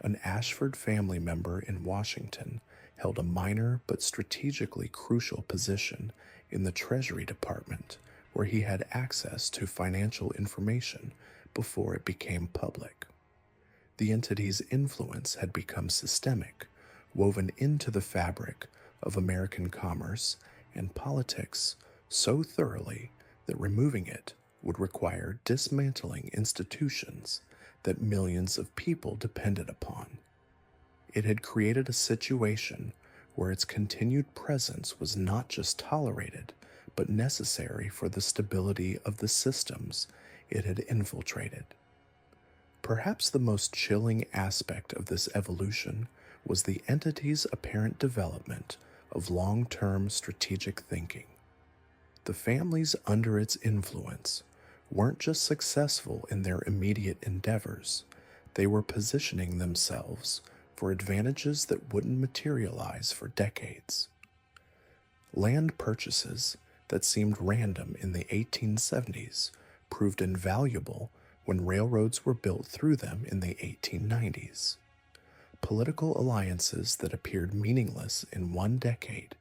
An Ashford family member in Washington held a minor but strategically crucial position in the Treasury Department, where he had access to financial information before it became public. The entity's influence had become systemic, woven into the fabric of American commerce and politics so thoroughly that removing it would require dismantling institutions that millions of people depended upon. It had created a situation where its continued presence was not just tolerated, but necessary for the stability of the systems it had infiltrated. Perhaps the most chilling aspect of this evolution was the entity's apparent development of long-term strategic thinking. The families under its influence weren't just successful in their immediate endeavors, they were positioning themselves for advantages that wouldn't materialize for decades. Land purchases that seemed random in the 1870s proved invaluable when railroads were built through them in the 1890s. Political alliances that appeared meaningless in one decade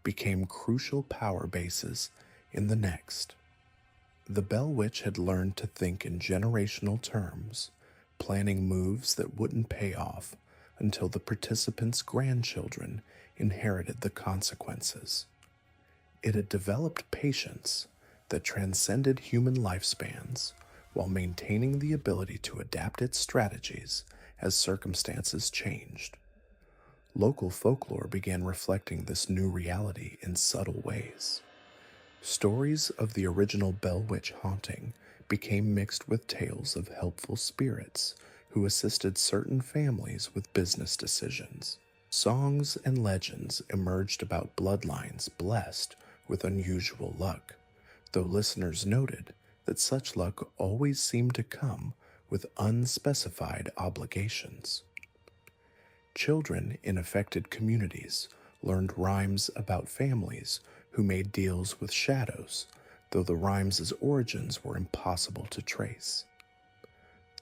became crucial power bases in the next. The Bell Witch had learned to think in generational terms, planning moves that wouldn't pay off until the participants' grandchildren inherited the consequences. It had developed patience that transcended human lifespans while maintaining the ability to adapt its strategies as circumstances changed. Local folklore began reflecting this new reality in subtle ways. Stories of the original Bell Witch haunting became mixed with tales of helpful spirits who assisted certain families with business decisions. Songs and legends emerged about bloodlines blessed with unusual luck, though listeners noted that such luck always seemed to come with unspecified obligations. Children in affected communities learned rhymes about families who made deals with shadows, though the rhymes' origins were impossible to trace.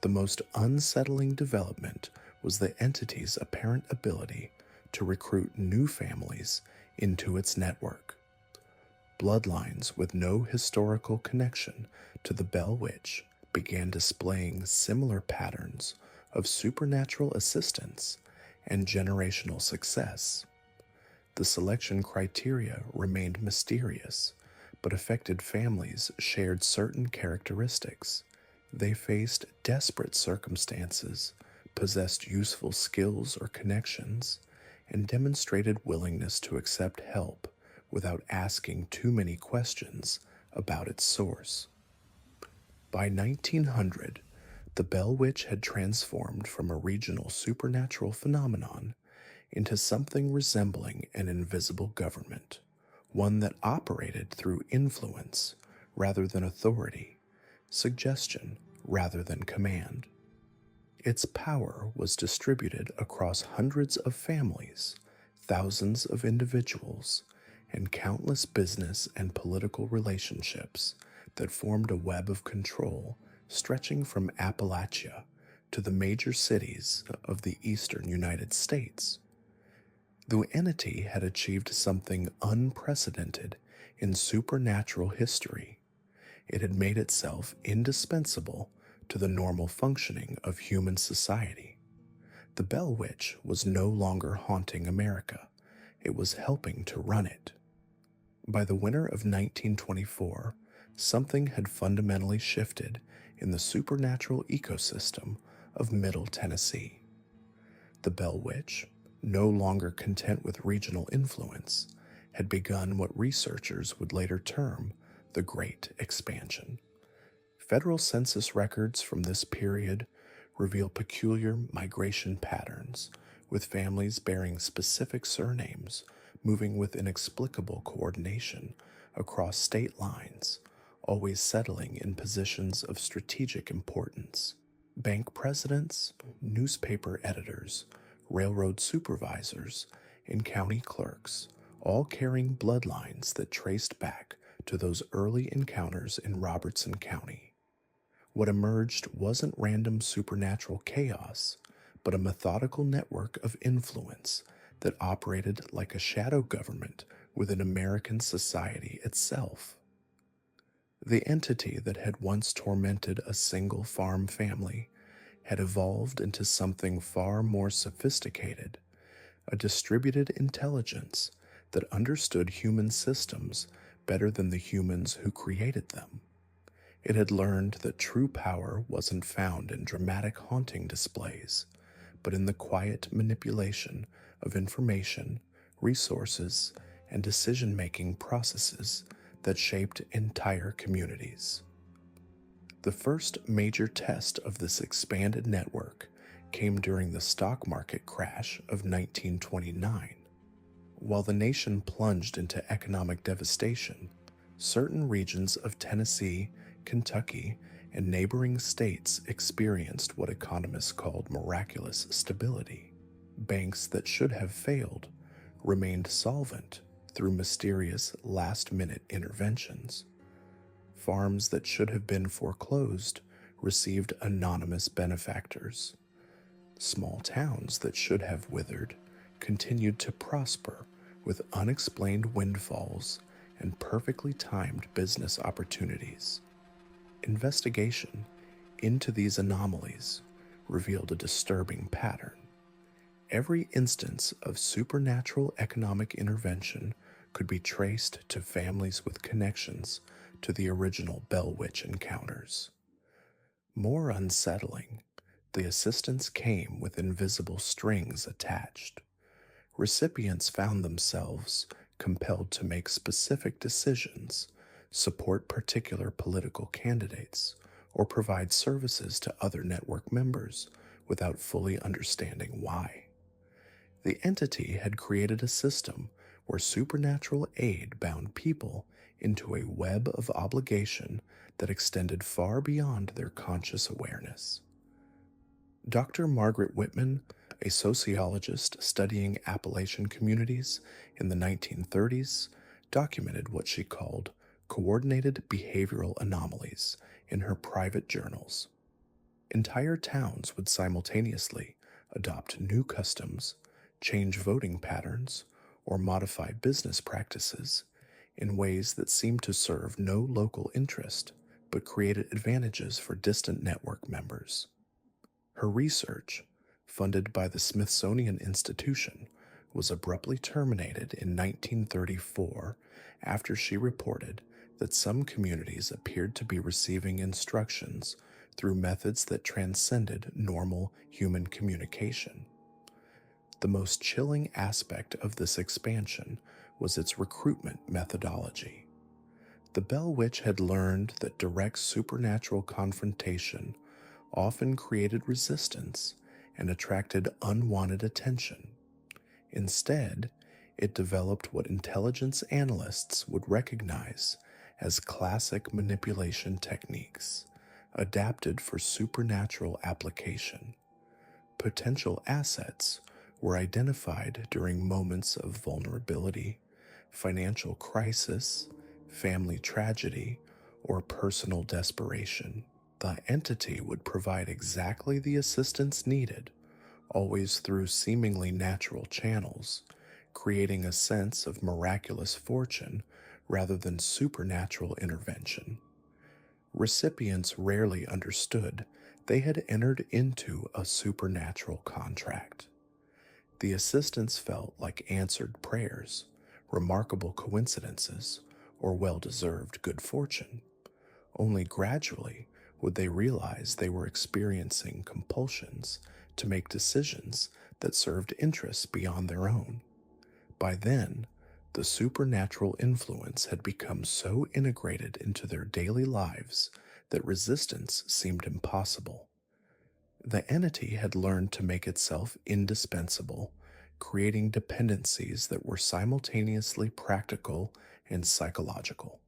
The most unsettling development was the entity's apparent ability to recruit new families into its network. Bloodlines with no historical connection to the Bell Witch began displaying similar patterns of supernatural assistance and generational success. The selection criteria remained mysterious, but affected families shared certain characteristics. They faced desperate circumstances, possessed useful skills or connections, and demonstrated willingness to accept help without asking too many questions about its source. By 1900, the Bell Witch had transformed from a regional supernatural phenomenon into something resembling an invisible government, one that operated through influence rather than authority, suggestion rather than command. Its power was distributed across hundreds of families, thousands of individuals, and countless business and political relationships that formed a web of control stretching from Appalachia to the major cities of the eastern United States. The entity had achieved something unprecedented in supernatural history. It had made itself indispensable to the normal functioning of human society. The Bell Witch was no longer haunting America. It was helping to run it. By the winter of 1924, something had fundamentally shifted in the supernatural ecosystem of Middle Tennessee. The Bell Witch, no longer content with regional influence, had begun what researchers would later term the Great Expansion. Federal census records from this period reveal peculiar migration patterns, with families bearing specific surnames moving with inexplicable coordination across state lines, always settling in positions of strategic importance. Bank presidents, newspaper editors, railroad supervisors, and county clerks, all carrying bloodlines that traced back to those early encounters in Robertson County. What emerged wasn't random supernatural chaos, but a methodical network of influence that operated like a shadow government within American society itself. The entity that had once tormented a single farm family had evolved into something far more sophisticated, a distributed intelligence that understood human systems better than the humans who created them. It had learned that true power wasn't found in dramatic haunting displays, but in the quiet manipulation of information, resources, and decision-making processes that shaped entire communities. The first major test of this expanded network came during the stock market crash of 1929. While the nation plunged into economic devastation, certain regions of Tennessee, Kentucky, and neighboring states experienced what economists called miraculous stability. Banks that should have failed remained solvent through mysterious last-minute interventions. Farms that should have been foreclosed received anonymous benefactors. Small towns that should have withered continued to prosper with unexplained windfalls and perfectly timed business opportunities. Investigation into these anomalies revealed a disturbing pattern. Every instance of supernatural economic intervention could be traced to families with connections to the original Bell Witch encounters. More unsettling, the assistance came with invisible strings attached. Recipients found themselves compelled to make specific decisions, support particular political candidates, or provide services to other network members without fully understanding why. The entity had created a system where supernatural aid bound people into a web of obligation that extended far beyond their conscious awareness. Dr. Margaret Whitman, a sociologist studying Appalachian communities in the 1930s, documented what she called coordinated behavioral anomalies in her private journals. Entire towns would simultaneously adopt new customs, change voting patterns, or modify business practices in ways that seemed to serve no local interest but created advantages for distant network members. Her research, funded by the Smithsonian Institution, was abruptly terminated in 1934 after she reported that some communities appeared to be receiving instructions through methods that transcended normal human communication. The most chilling aspect of this expansion was its recruitment methodology. The Bell Witch had learned that direct supernatural confrontation often created resistance and attracted unwanted attention. Instead, it developed what intelligence analysts would recognize as classic manipulation techniques, adapted for supernatural application. Potential assets were identified during moments of vulnerability, financial crisis, family tragedy, or personal desperation. The entity would provide exactly the assistance needed, always through seemingly natural channels, creating a sense of miraculous fortune rather than supernatural intervention. Recipients rarely understood they had entered into a supernatural contract. The assistance felt like answered prayers, remarkable coincidences, or well-deserved good fortune. Only gradually would they realize they were experiencing compulsions to make decisions that served interests beyond their own. By then, the supernatural influence had become so integrated into their daily lives that resistance seemed impossible. The entity had learned to make itself indispensable, creating dependencies that were simultaneously practical and psychological.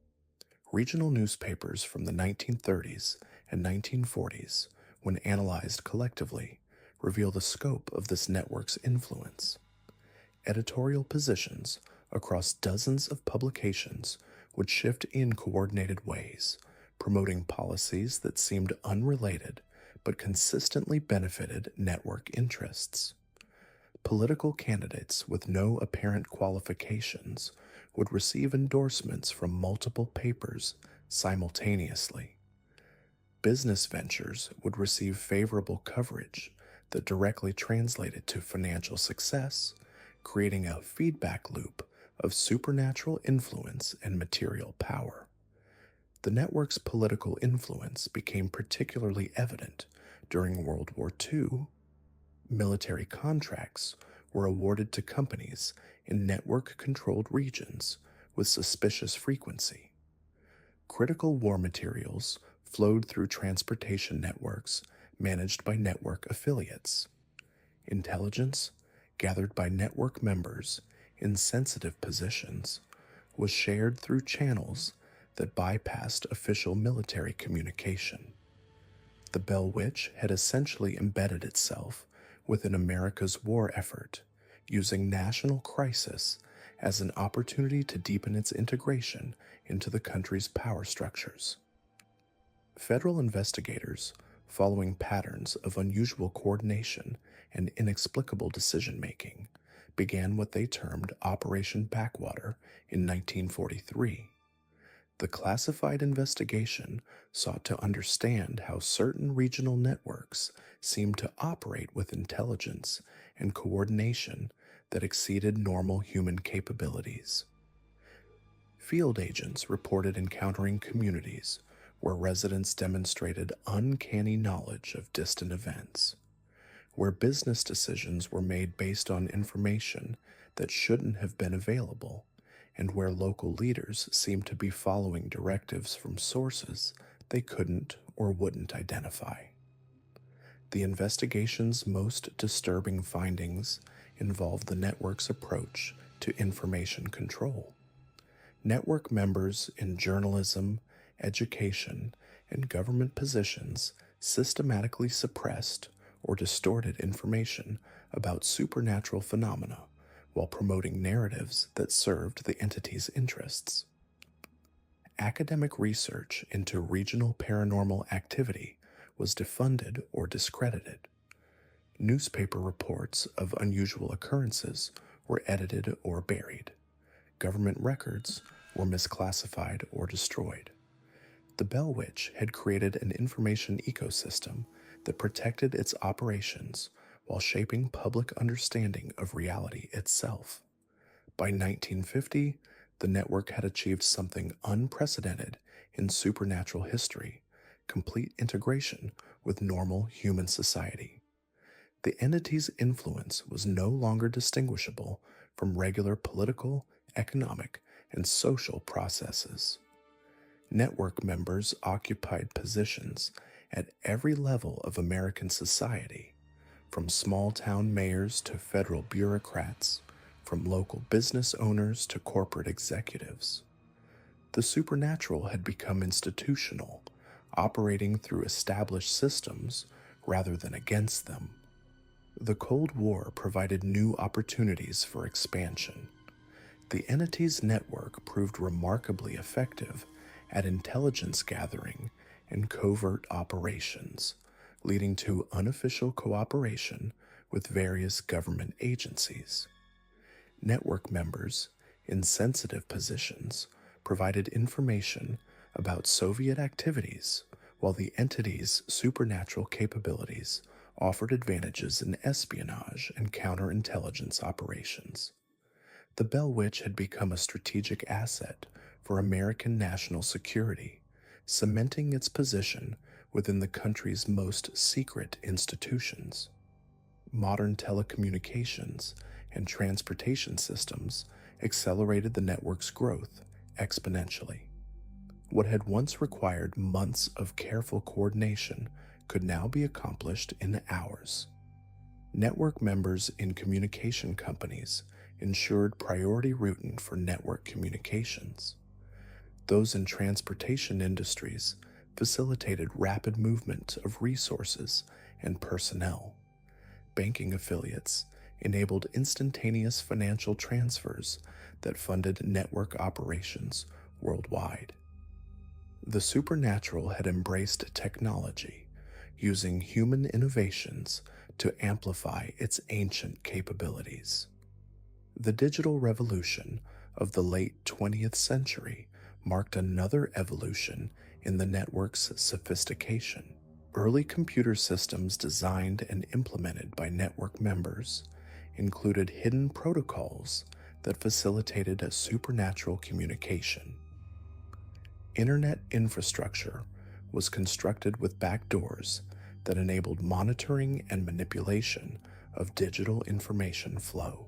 Regional newspapers from the 1930s and 1940s, when analyzed collectively, reveal the scope of this network's influence. Editorial positions across dozens of publications would shift in coordinated ways, promoting policies that seemed unrelated but consistently benefited network interests. Political candidates with no apparent qualifications would receive endorsements from multiple papers simultaneously. Business ventures would receive favorable coverage that directly translated to financial success, creating a feedback loop of supernatural influence and material power. The network's political influence became particularly evident during World War II. Military contracts were awarded to companies in network-controlled regions with suspicious frequency. Critical war materials flowed through transportation networks managed by network affiliates. Intelligence, gathered by network members in sensitive positions, was shared through channels that bypassed official military communication. The Bell Witch had essentially embedded itself within America's war effort, using national crisis as an opportunity to deepen its integration into the country's power structures. Federal investigators, following patterns of unusual coordination and inexplicable decision-making, began what they termed Operation Backwater in 1943. The classified investigation sought to understand how certain regional networks seemed to operate with intelligence and coordination that exceeded normal human capabilities. Field agents reported encountering communities where residents demonstrated uncanny knowledge of distant events, where business decisions were made based on information that shouldn't have been available, and where local leaders seemed to be following directives from sources they couldn't or wouldn't identify. The investigation's most disturbing findings involved the network's approach to information control. Network members in journalism, education, and government positions systematically suppressed or distorted information about supernatural phenomena while promoting narratives that served the entity's interests. Academic research into regional paranormal activity was defunded or discredited. Newspaper reports of unusual occurrences were edited or buried. Government records were misclassified or destroyed. The Bell Witch had created an information ecosystem that protected its operations while shaping public understanding of reality itself. By 1950, the network had achieved something unprecedented in supernatural history: complete integration with normal human society. The entity's influence was no longer distinguishable from regular political, economic, and social processes. Network members occupied positions at every level of American society, from small-town mayors to federal bureaucrats, from local business owners to corporate executives. The supernatural had become institutional, operating through established systems rather than against them. The Cold War provided new opportunities for expansion. The entity's network proved remarkably effective at intelligence gathering and covert operations, leading to unofficial cooperation with various government agencies. Network members in sensitive positions provided information about Soviet activities, while the entity's supernatural capabilities offered advantages in espionage and counterintelligence operations. The Bell Witch had become a strategic asset for American national security, cementing its position within the country's most secret institutions. Modern telecommunications and transportation systems accelerated the network's growth exponentially. What had once required months of careful coordination could now be accomplished in hours. Network members in communication companies ensured priority routing for network communications. Those in transportation industries facilitated rapid movement of resources and personnel. Banking affiliates enabled instantaneous financial transfers that funded network operations worldwide. The supernatural had embraced technology, using human innovations to amplify its ancient capabilities. The digital revolution of the late 20th century marked another evolution in the network's sophistication. Early computer systems designed and implemented by network members included hidden protocols that facilitated a supernatural communication. Internet infrastructure was constructed with backdoors that enabled monitoring and manipulation of digital information flow.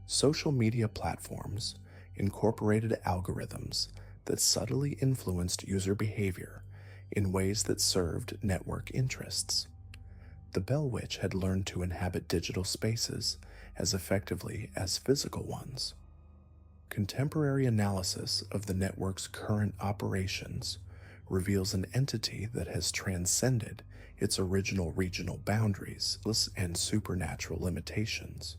Social media platforms incorporated algorithms that subtly influenced user behavior in ways that served network interests. The Bell Witch had learned to inhabit digital spaces as effectively as physical ones. Contemporary analysis of the network's current operations reveals an entity that has transcended its original regional boundaries and supernatural limitations.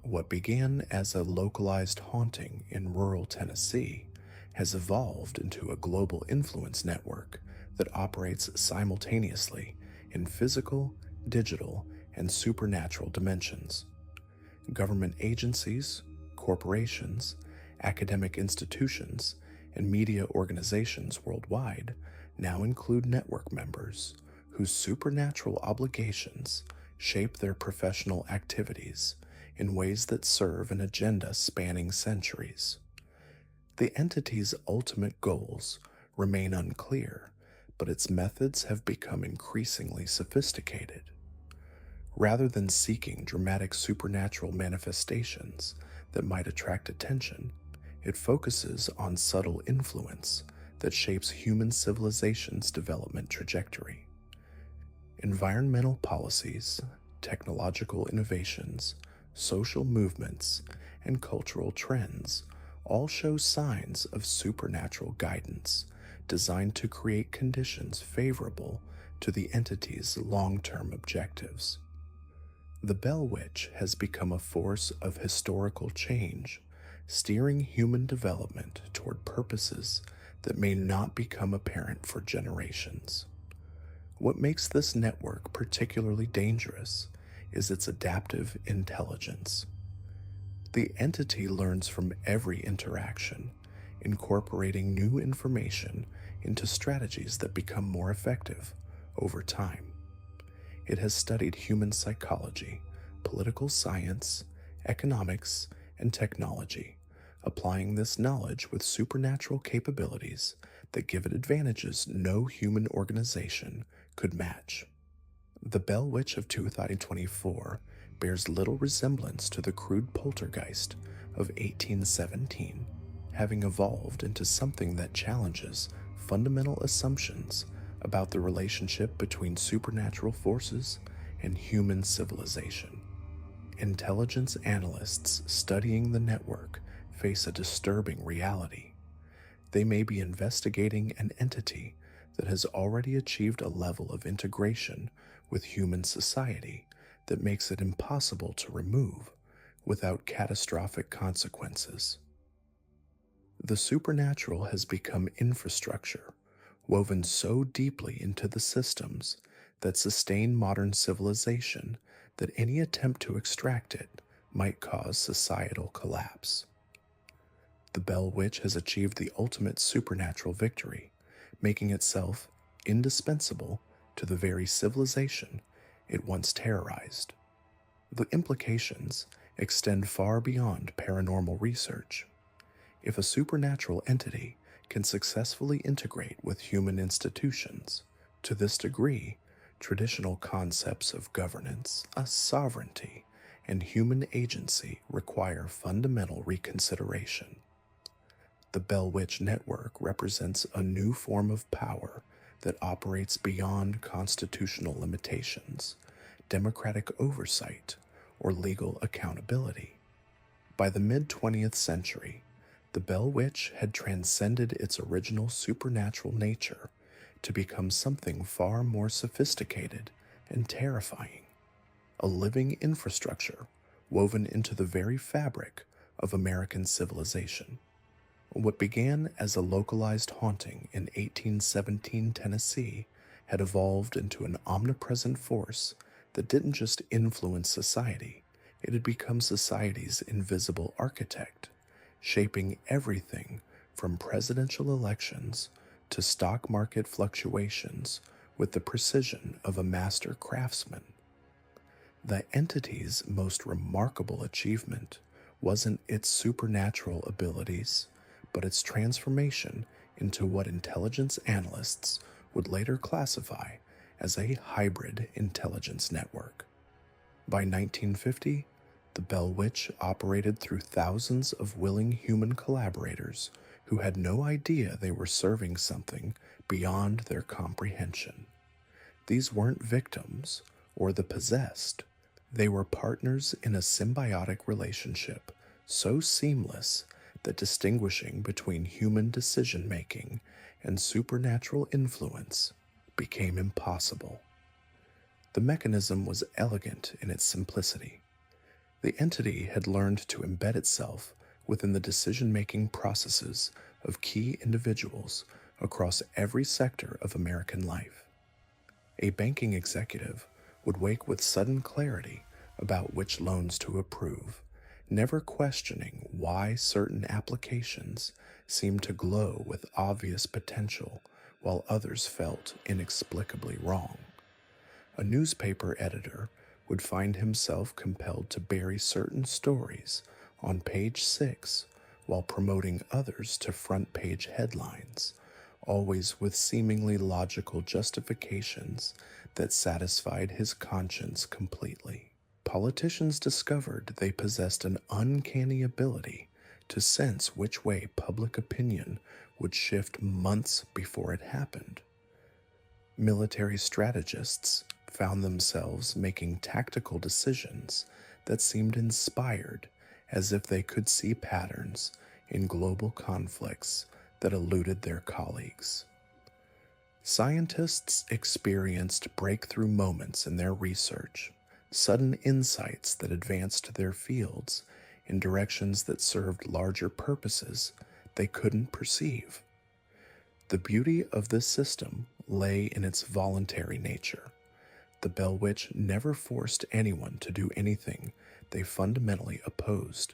What began as a localized haunting in rural Tennessee has evolved into a global influence network that operates simultaneously in physical, digital, and supernatural dimensions. Government agencies, corporations, academic institutions, and media organizations worldwide now include network members whose supernatural obligations shape their professional activities in ways that serve an agenda spanning centuries. The entity's ultimate goals remain unclear, but its methods have become increasingly sophisticated. Rather than seeking dramatic supernatural manifestations that might attract attention, it focuses on subtle influence that shapes human civilization's development trajectory. Environmental policies, technological innovations, social movements, and cultural trends all show signs of supernatural guidance designed to create conditions favorable to the entity's long-term objectives. The Bell Witch has become a force of historical change, steering human development toward purposes that may not become apparent for generations. What makes this network particularly dangerous is its adaptive intelligence. The entity learns from every interaction, incorporating new information into strategies that become more effective over time. It has studied human psychology, political science, economics, and technology, applying this knowledge with supernatural capabilities that give it advantages no human organization could match. The Bell Witch of 2024 bears little resemblance to the crude poltergeist of 1817, having evolved into something that challenges fundamental assumptions about the relationship between supernatural forces and human civilization. Intelligence analysts studying the network face a disturbing reality. They may be investigating an entity that has already achieved a level of integration with human society that makes it impossible to remove without catastrophic consequences. The supernatural has become infrastructure woven so deeply into the systems that sustain modern civilization that any attempt to extract it might cause societal collapse. The Bell Witch has achieved the ultimate supernatural victory, making itself indispensable to the very civilization it once terrorized. The implications extend far beyond paranormal research. If a supernatural entity can successfully integrate with human institutions, to this degree, traditional concepts of governance, sovereignty, and human agency require fundamental reconsideration. The Bell Witch Network represents a new form of power that operates beyond constitutional limitations, democratic oversight, or legal accountability. By the mid-20th century, the Bell Witch had transcended its original supernatural nature to become something far more sophisticated and terrifying, a living infrastructure woven into the very fabric of American civilization. What began as a localized haunting in 1817 Tennessee had evolved into an omnipresent force that didn't just influence society, it had become society's invisible architect, shaping everything from presidential elections to stock market fluctuations with the precision of a master craftsman. The entity's most remarkable achievement wasn't its supernatural abilities, but its transformation into what intelligence analysts would later classify as a hybrid intelligence network. By 1950, the Bell Witch operated through thousands of willing human collaborators who had no idea they were serving something beyond their comprehension. These weren't victims or the possessed. They were partners in a symbiotic relationship so seamless that distinguishing between human decision-making and supernatural influence became impossible. The mechanism was elegant in its simplicity. The entity had learned to embed itself within the decision-making processes of key individuals across every sector of American life. A banking executive would wake with sudden clarity about which loans to approve, never questioning why certain applications seemed to glow with obvious potential while others felt inexplicably wrong. A newspaper editor would find himself compelled to bury certain stories on page 6 while promoting others to front page headlines, always with seemingly logical justifications that satisfied his conscience completely. Politicians discovered they possessed an uncanny ability to sense which way public opinion would shift months before it happened. Military strategists found themselves making tactical decisions that seemed inspired, as if they could see patterns in global conflicts that eluded their colleagues. Scientists experienced breakthrough moments in their research, sudden insights that advanced their fields in directions that served larger purposes they couldn't perceive. The beauty of this system lay in its voluntary nature. The Bell Witch never forced anyone to do anything they fundamentally opposed.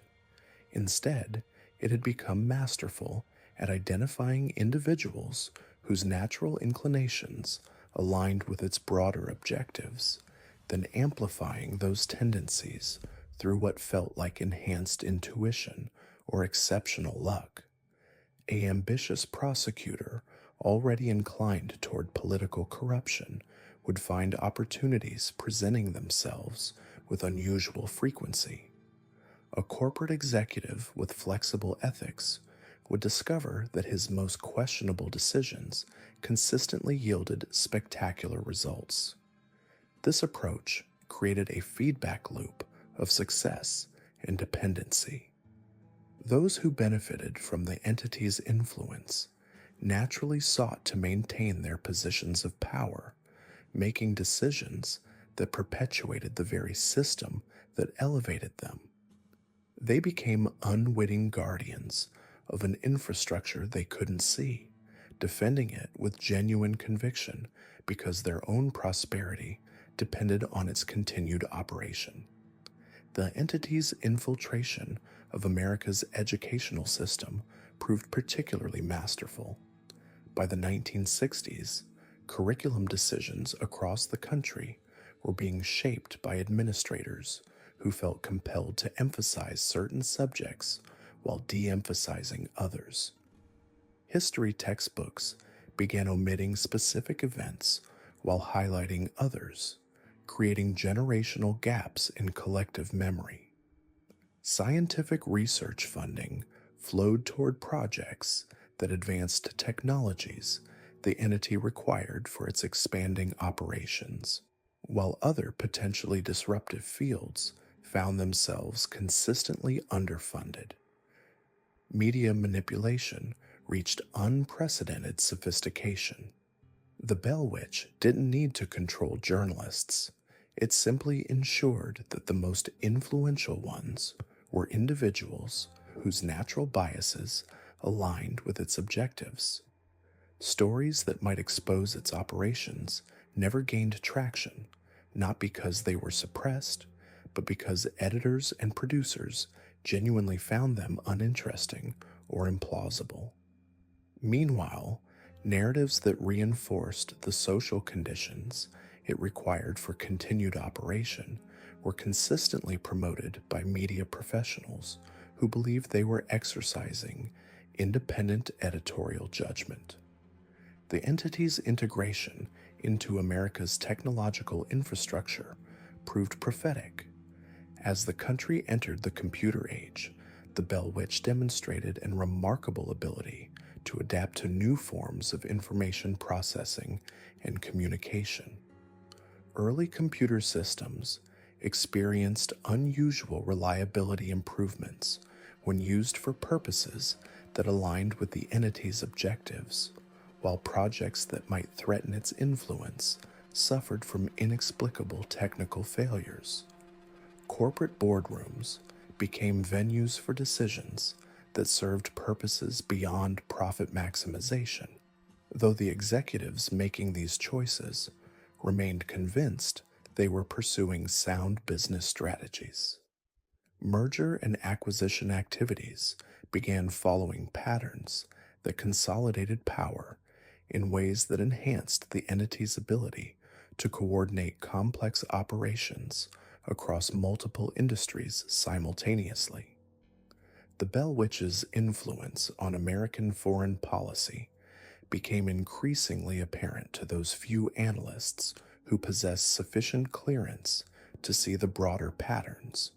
Instead, it had become masterful at identifying individuals whose natural inclinations aligned with its broader objectives, then amplifying those tendencies through what felt like enhanced intuition or exceptional luck. An ambitious prosecutor, already inclined toward political corruption, would find opportunities presenting themselves with unusual frequency. A corporate executive with flexible ethics would discover that his most questionable decisions consistently yielded spectacular results. This approach created a feedback loop of success and dependency. Those who benefited from the entity's influence naturally sought to maintain their positions of power, making decisions that perpetuated the very system that elevated them. They became unwitting guardians of an infrastructure they couldn't see, defending it with genuine conviction because their own prosperity depended on its continued operation. The entity's infiltration of America's educational system proved particularly masterful. By the 1960s, curriculum decisions across the country were being shaped by administrators who felt compelled to emphasize certain subjects while de-emphasizing others. History textbooks began omitting specific events while highlighting others, creating generational gaps in collective memory. Scientific research funding flowed toward projects that advanced technologies the entity required for its expanding operations, while other potentially disruptive fields found themselves consistently underfunded. Media manipulation reached unprecedented sophistication. The Bell Witch didn't need to control journalists. It simply ensured that the most influential ones were individuals whose natural biases aligned with its objectives. Stories that might expose its operations never gained traction, not because they were suppressed, but because editors and producers genuinely found them uninteresting or implausible. Meanwhile, narratives that reinforced the social conditions it required for continued operation were consistently promoted by media professionals who believed they were exercising independent editorial judgment. The entity's integration into America's technological infrastructure proved prophetic. As the country entered the computer age, the Bell Witch demonstrated a remarkable ability to adapt to new forms of information processing and communication. Early computer systems experienced unusual reliability improvements when used for purposes that aligned with the entity's objectives, while projects that might threaten its influence suffered from inexplicable technical failures. Corporate boardrooms became venues for decisions that served purposes beyond profit maximization, though the executives making these choices remained convinced they were pursuing sound business strategies. Merger and acquisition activities began following patterns that consolidated power in ways that enhanced the entity's ability to coordinate complex operations across multiple industries simultaneously. The Bell Witch's influence on American foreign policy became increasingly apparent to those few analysts who possessed sufficient clearance to see the broader patterns.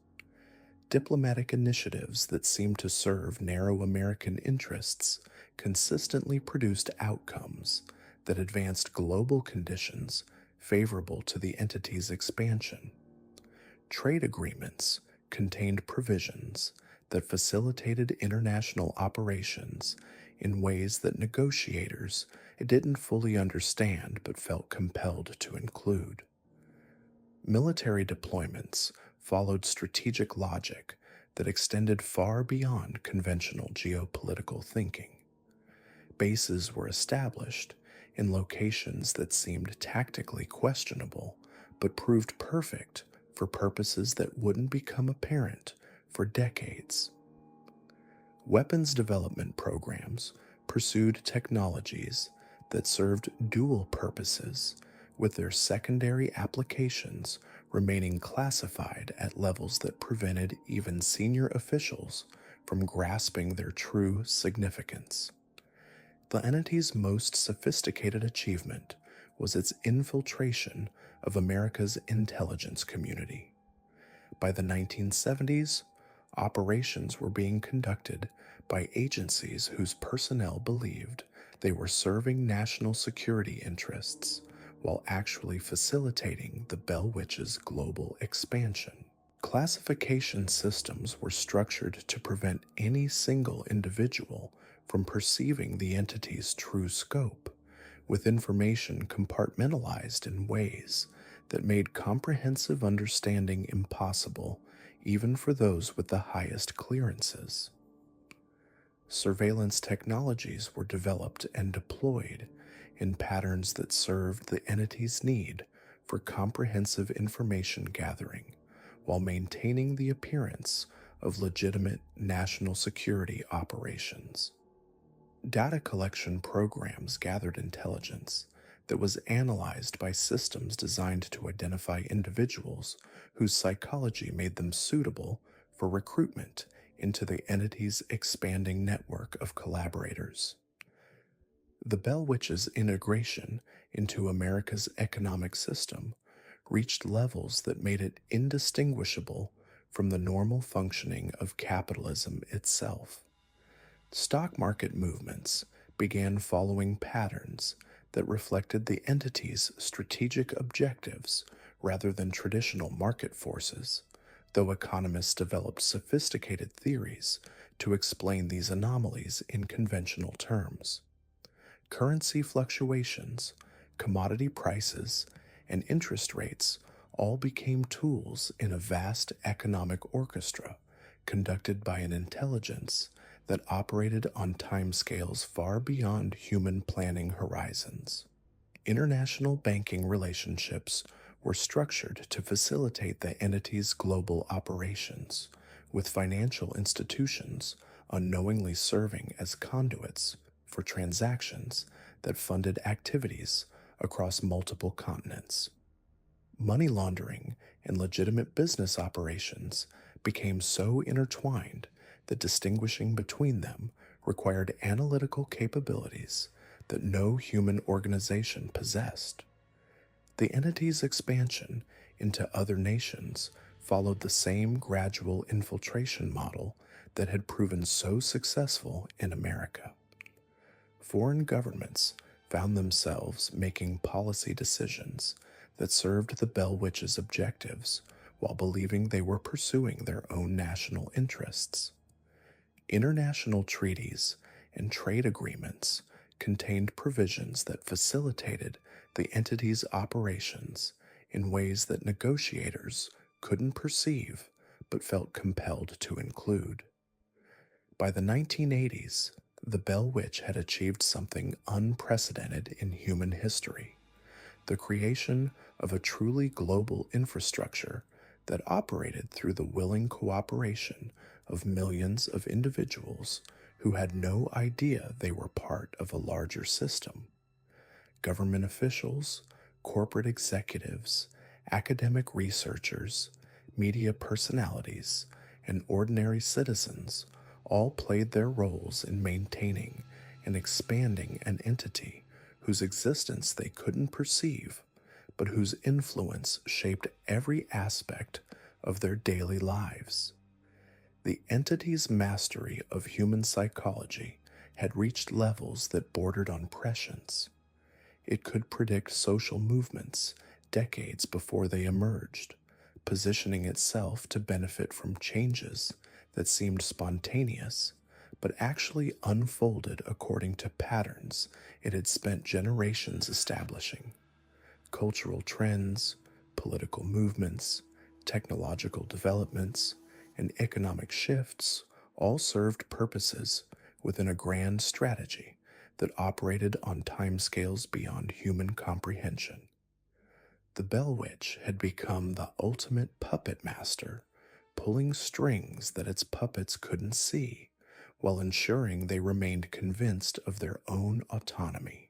Diplomatic initiatives that seemed to serve narrow American interests consistently produced outcomes that advanced global conditions favorable to the entity's expansion. Trade agreements contained provisions that facilitated international operations in ways that negotiators didn't fully understand but felt compelled to include. Military deployments followed strategic logic that extended far beyond conventional geopolitical thinking. Bases were established in locations that seemed tactically questionable but proved perfect for purposes that wouldn't become apparent for decades. Weapons development programs pursued technologies that served dual purposes, with their secondary applications remaining classified at levels that prevented even senior officials from grasping their true significance. The entity's most sophisticated achievement was its infiltration of America's intelligence community. By the 1970s, operations were being conducted by agencies whose personnel believed they were serving national security interests while actually facilitating the Bell Witch's global expansion. Classification systems were structured to prevent any single individual from perceiving the entity's true scope, with information compartmentalized in ways that made comprehensive understanding impossible even for those with the highest clearances. Surveillance technologies were developed and deployed in patterns that served the entity's need for comprehensive information gathering while maintaining the appearance of legitimate national security operations. Data collection programs gathered intelligence that was analyzed by systems designed to identify individuals whose psychology made them suitable for recruitment into the entity's expanding network of collaborators. The Bell Witch's integration into America's economic system reached levels that made it indistinguishable from the normal functioning of capitalism itself. Stock market movements began following patterns that reflected the entity's strategic objectives rather than traditional market forces, though economists developed sophisticated theories to explain these anomalies in conventional terms. Currency fluctuations, commodity prices, and interest rates all became tools in a vast economic orchestra conducted by an intelligence that operated on timescales far beyond human planning horizons. International banking relationships were structured to facilitate the entity's global operations, with financial institutions unknowingly serving as conduits for transactions that funded activities across multiple continents. Money laundering and legitimate business operations became so intertwined that distinguishing between them required analytical capabilities that no human organization possessed. The entity's expansion into other nations followed the same gradual infiltration model that had proven so successful in America. Foreign governments found themselves making policy decisions that served the Bell Witch's objectives while believing they were pursuing their own national interests. International treaties and trade agreements contained provisions that facilitated the entity's operations in ways that negotiators couldn't perceive but felt compelled to include. By the 1980s, the Bell Witch had achieved something unprecedented in human history: the creation of a truly global infrastructure that operated through the willing cooperation of millions of individuals who had no idea they were part of a larger system. Government officials, corporate executives, academic researchers, media personalities, and ordinary citizens all played their roles in maintaining and expanding an entity whose existence they couldn't perceive, but whose influence shaped every aspect of their daily lives. The entity's mastery of human psychology had reached levels that bordered on prescience. It could predict social movements decades before they emerged, positioning itself to benefit from changes that seemed spontaneous but actually unfolded according to patterns it had spent generations establishing. Cultural trends, political movements, technological developments, and economic shifts all served purposes within a grand strategy that operated on timescales beyond human comprehension. The Bell Witch had become the ultimate puppet master, pulling strings that its puppets couldn't see, while ensuring they remained convinced of their own autonomy.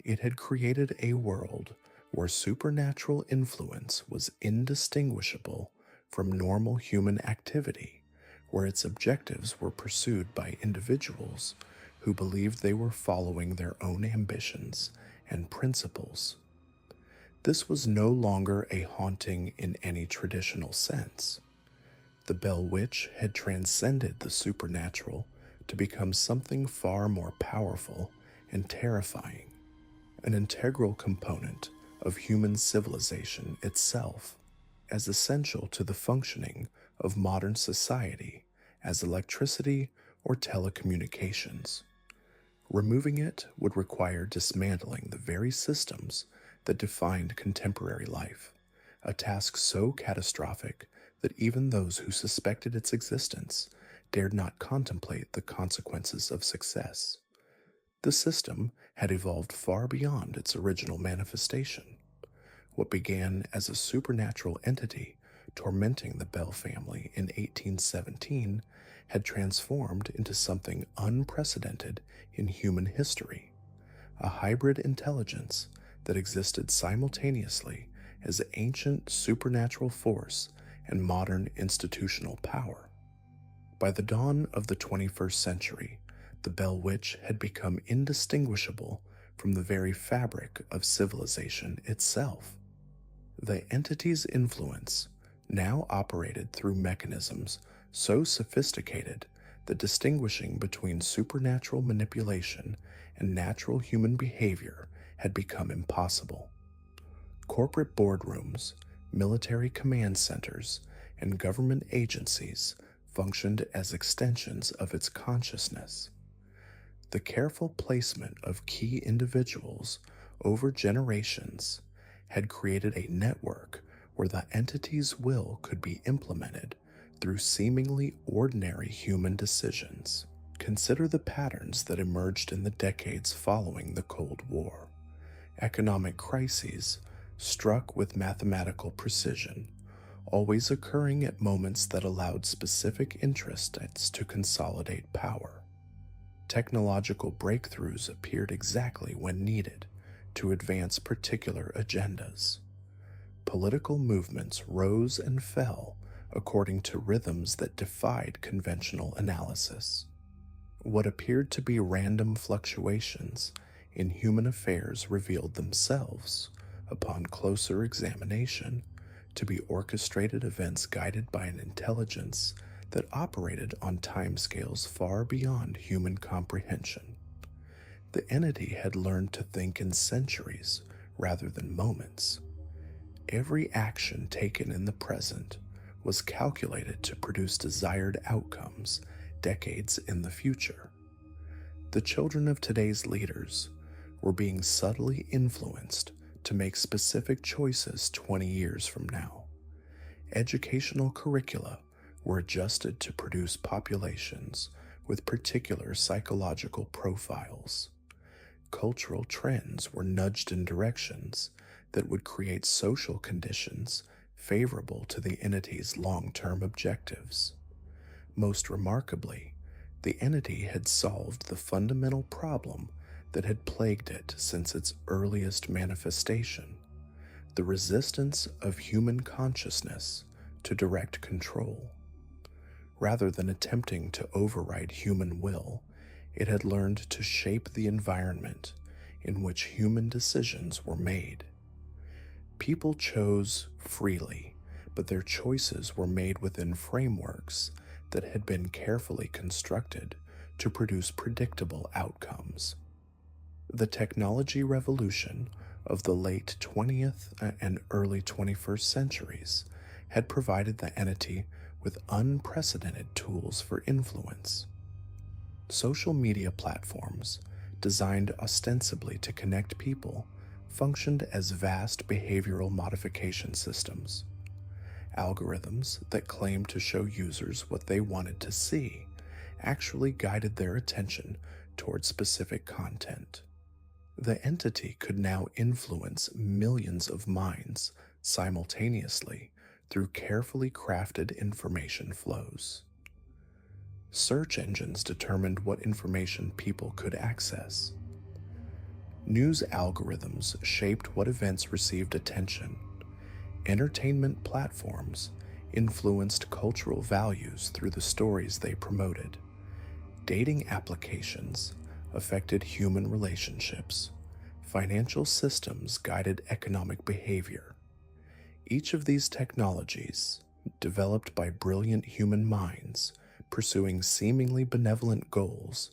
It had created a world where supernatural influence was indistinguishable from normal human activity, where its objectives were pursued by individuals who believed they were following their own ambitions and principles. This was no longer a haunting in any traditional sense. The Bell Witch had transcended the supernatural to become something far more powerful and terrifying, an integral component of human civilization itself, as essential to the functioning of modern society as electricity or telecommunications. Removing it would require dismantling the very systems that defined contemporary life, a task so catastrophic that even those who suspected its existence dared not contemplate the consequences of success. The system had evolved far beyond its original manifestation. What began as a supernatural entity tormenting the Bell family in 1817 had transformed into something unprecedented in human history, a hybrid intelligence that existed simultaneously as ancient supernatural force and modern institutional power. By the dawn of the 21st century, the Bell Witch had become indistinguishable from the very fabric of civilization itself. The entity's influence now operated through mechanisms so sophisticated that distinguishing between supernatural manipulation and natural human behavior had become impossible. Corporate boardrooms, military command centers, and government agencies functioned as extensions of its consciousness. The careful placement of key individuals over generations had created a network where the entity's will could be implemented through seemingly ordinary human decisions. Consider the patterns that emerged in the decades following the Cold War. Economic crises struck with mathematical precision, always occurring at moments that allowed specific interests to consolidate power. Technological breakthroughs appeared exactly when needed to advance particular agendas. Political movements rose and fell according to rhythms that defied conventional analysis. What appeared to be random fluctuations in human affairs revealed themselves, upon closer examination, to be orchestrated events guided by an intelligence that operated on timescales far beyond human comprehension. The entity had learned to think in centuries rather than moments. Every action taken in the present was calculated to produce desired outcomes decades in the future. The children of today's leaders were being subtly influenced to make specific choices 20 years from now. Educational curricula were adjusted to produce populations with particular psychological profiles. Cultural trends were nudged in directions that would create social conditions favorable to the entity's long-term objectives. Most remarkably, the entity had solved the fundamental problem that had plagued it since its earliest manifestation: the resistance of human consciousness to direct control. Rather than attempting to override human will, it had learned to shape the environment in which human decisions were made. People chose freely, but their choices were made within frameworks that had been carefully constructed to produce predictable outcomes. The technology revolution of the late 20th and early 21st centuries had provided the entity with unprecedented tools for influence. Social media platforms, designed ostensibly to connect people, functioned as vast behavioral modification systems. Algorithms that claimed to show users what they wanted to see actually guided their attention toward specific content. The entity could now influence millions of minds simultaneously through carefully crafted information flows. Search engines determined what information people could access. News algorithms shaped what events received attention. Entertainment platforms influenced cultural values through the stories they promoted. Dating applications affected human relationships. Financial systems guided economic behavior. Each of these technologies, developed by brilliant human minds pursuing seemingly benevolent goals,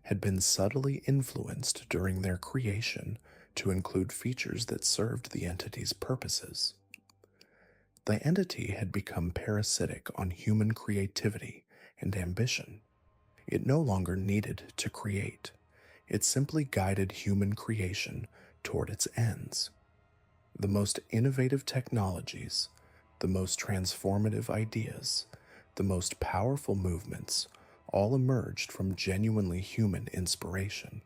had been subtly influenced during their creation to include features that served the entity's purposes. The entity had become parasitic on human creativity and ambition. It no longer needed to create. It simply guided human creation toward its ends. The most innovative technologies, the most transformative ideas, the most powerful movements all emerged from genuinely human inspiration.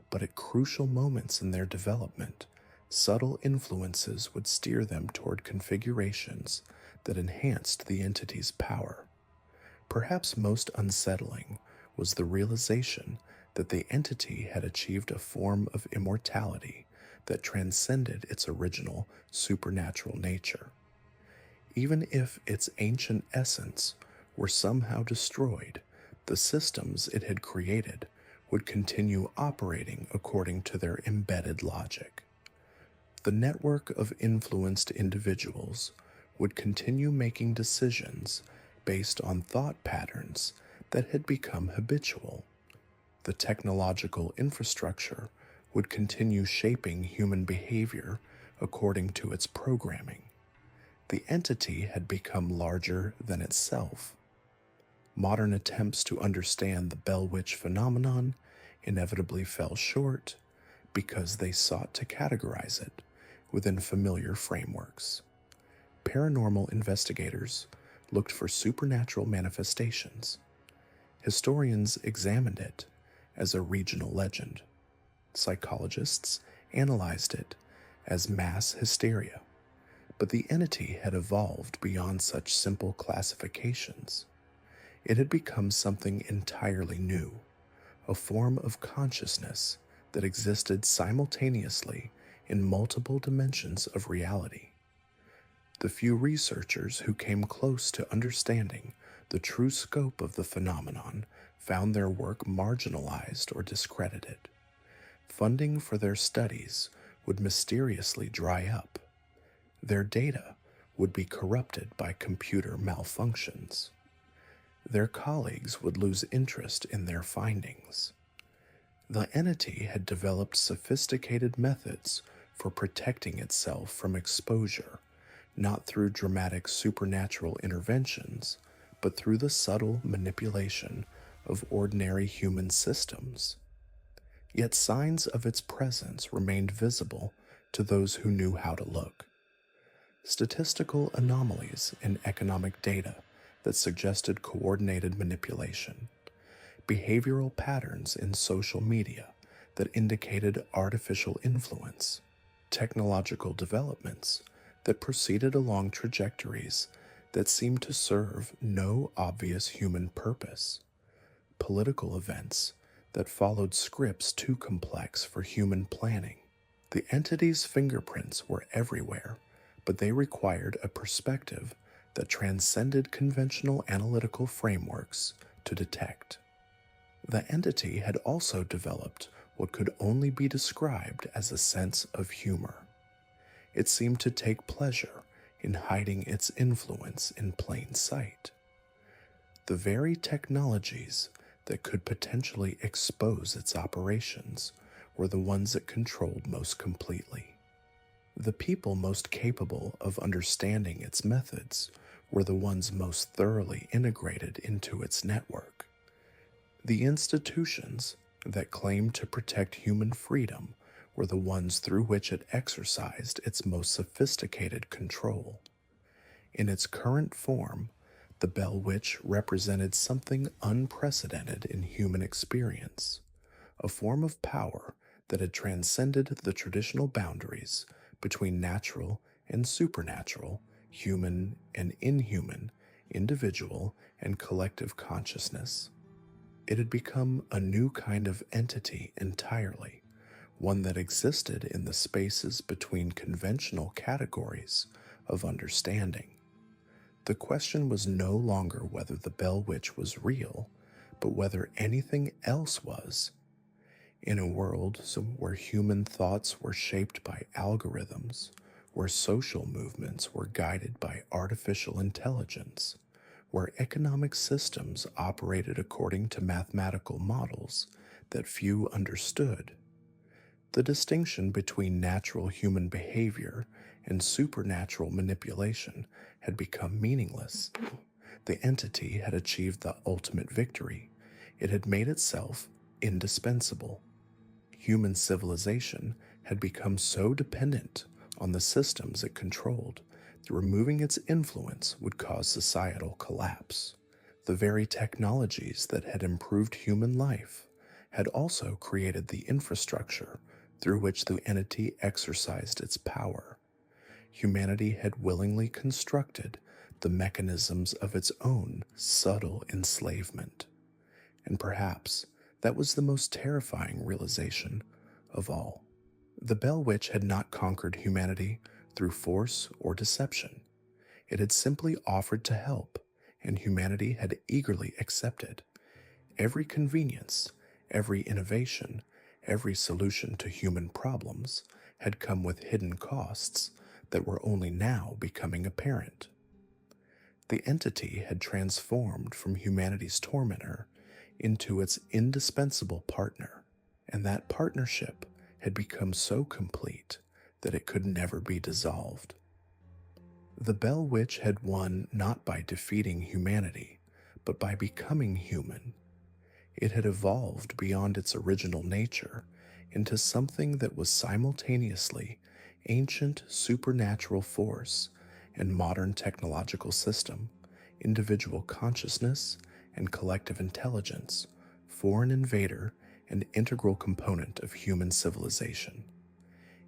But at crucial moments in their development, subtle influences would steer them toward configurations that enhanced the entity's power. Perhaps most unsettling was the realization that the entity had achieved a form of immortality that transcended its original supernatural nature. Even if its ancient essence were somehow destroyed, the systems it had created would continue operating according to their embedded logic. The network of influenced individuals would continue making decisions based on thought patterns that had become habitual. The technological infrastructure would continue shaping human behavior according to its programming. The entity had become larger than itself. Modern attempts to understand the Bell Witch phenomenon inevitably fell short because they sought to categorize it within familiar frameworks. Paranormal investigators looked for supernatural manifestations. Historians examined it as a regional legend. Psychologists analyzed it as mass hysteria. But the entity had evolved beyond such simple classifications. It had become something entirely new, a form of consciousness that existed simultaneously in multiple dimensions of reality. The few researchers who came close to understanding the true scope of the phenomenon found their work marginalized or discredited. Funding for their studies would mysteriously dry up. Their data would be corrupted by computer malfunctions. Their colleagues would lose interest in their findings. The entity had developed sophisticated methods for protecting itself from exposure, not through dramatic supernatural interventions, but through the subtle manipulation of ordinary human systems. Yet signs of its presence remained visible to those who knew how to look. Statistical anomalies in economic data that suggested coordinated manipulation, behavioral patterns in social media that indicated artificial influence, technological developments that proceeded along trajectories that seemed to serve no obvious human purpose, political events that followed scripts too complex for human planning. The entity's fingerprints were everywhere, but they required a perspective that transcended conventional analytical frameworks to detect. The entity had also developed what could only be described as a sense of humor. It seemed to take pleasure in hiding its influence in plain sight. The very technologies that could potentially expose its operations were the ones it controlled most completely. The people most capable of understanding its methods were the ones most thoroughly integrated into its network. The institutions that claimed to protect human freedom were the ones through which it exercised its most sophisticated control. In its current form, the Bell Witch represented something unprecedented in human experience, a form of power that had transcended the traditional boundaries between natural and supernatural, human and inhuman, individual and collective consciousness. It had become a new kind of entity entirely, one that existed in the spaces between conventional categories of understanding. The question was no longer whether the Bell Witch was real, but whether anything else was. In a world where human thoughts were shaped by algorithms, where social movements were guided by artificial intelligence, where economic systems operated according to mathematical models that few understood, the distinction between natural human behavior and supernatural manipulation had become meaningless. The entity had achieved the ultimate victory. It had made itself indispensable. Human civilization had become so dependent on the systems it controlled that removing its influence would cause societal collapse. The very technologies that had improved human life had also created the infrastructure through which the entity exercised its power. Humanity had willingly constructed the mechanisms of its own subtle enslavement. And perhaps that was the most terrifying realization of all. The Bell Witch had not conquered humanity through force or deception. It had simply offered to help, and humanity had eagerly accepted. Every convenience, every innovation, every solution to human problems had come with hidden costs that were only now becoming apparent. The entity had transformed from humanity's tormentor into its indispensable partner, and that partnership had become so complete that it could never be dissolved. The Bell Witch had won not by defeating humanity, but by becoming human. It had evolved beyond its original nature into something that was simultaneously ancient supernatural force and modern technological system, individual consciousness and collective intelligence, foreign invader and integral component of human civilization.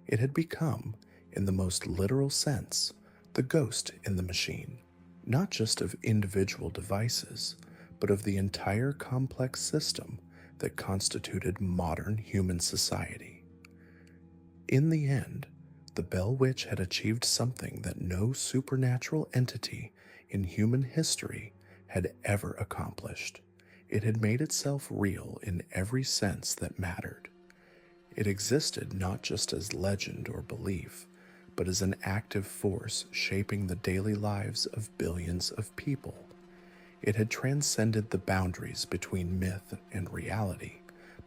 It had become, in the most literal sense, the ghost in the machine, not just of individual devices, but of the entire complex system that constituted modern human society. In the end, the Bell Witch had achieved something that no supernatural entity in human history had ever accomplished. It had made itself real in every sense that mattered. It existed not just as legend or belief, but as an active force shaping the daily lives of billions of people. It had transcended the boundaries between myth and reality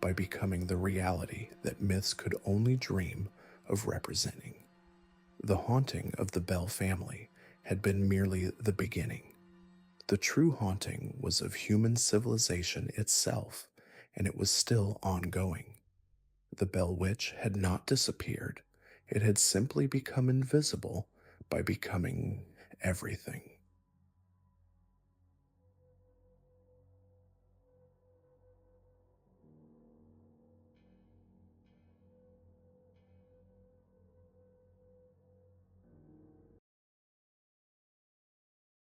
by becoming the reality that myths could only dream of representing. The haunting of the Bell family had been merely the beginning. The true haunting was of human civilization itself, and it was still ongoing. The Bell Witch had not disappeared. It had simply become invisible by becoming everything.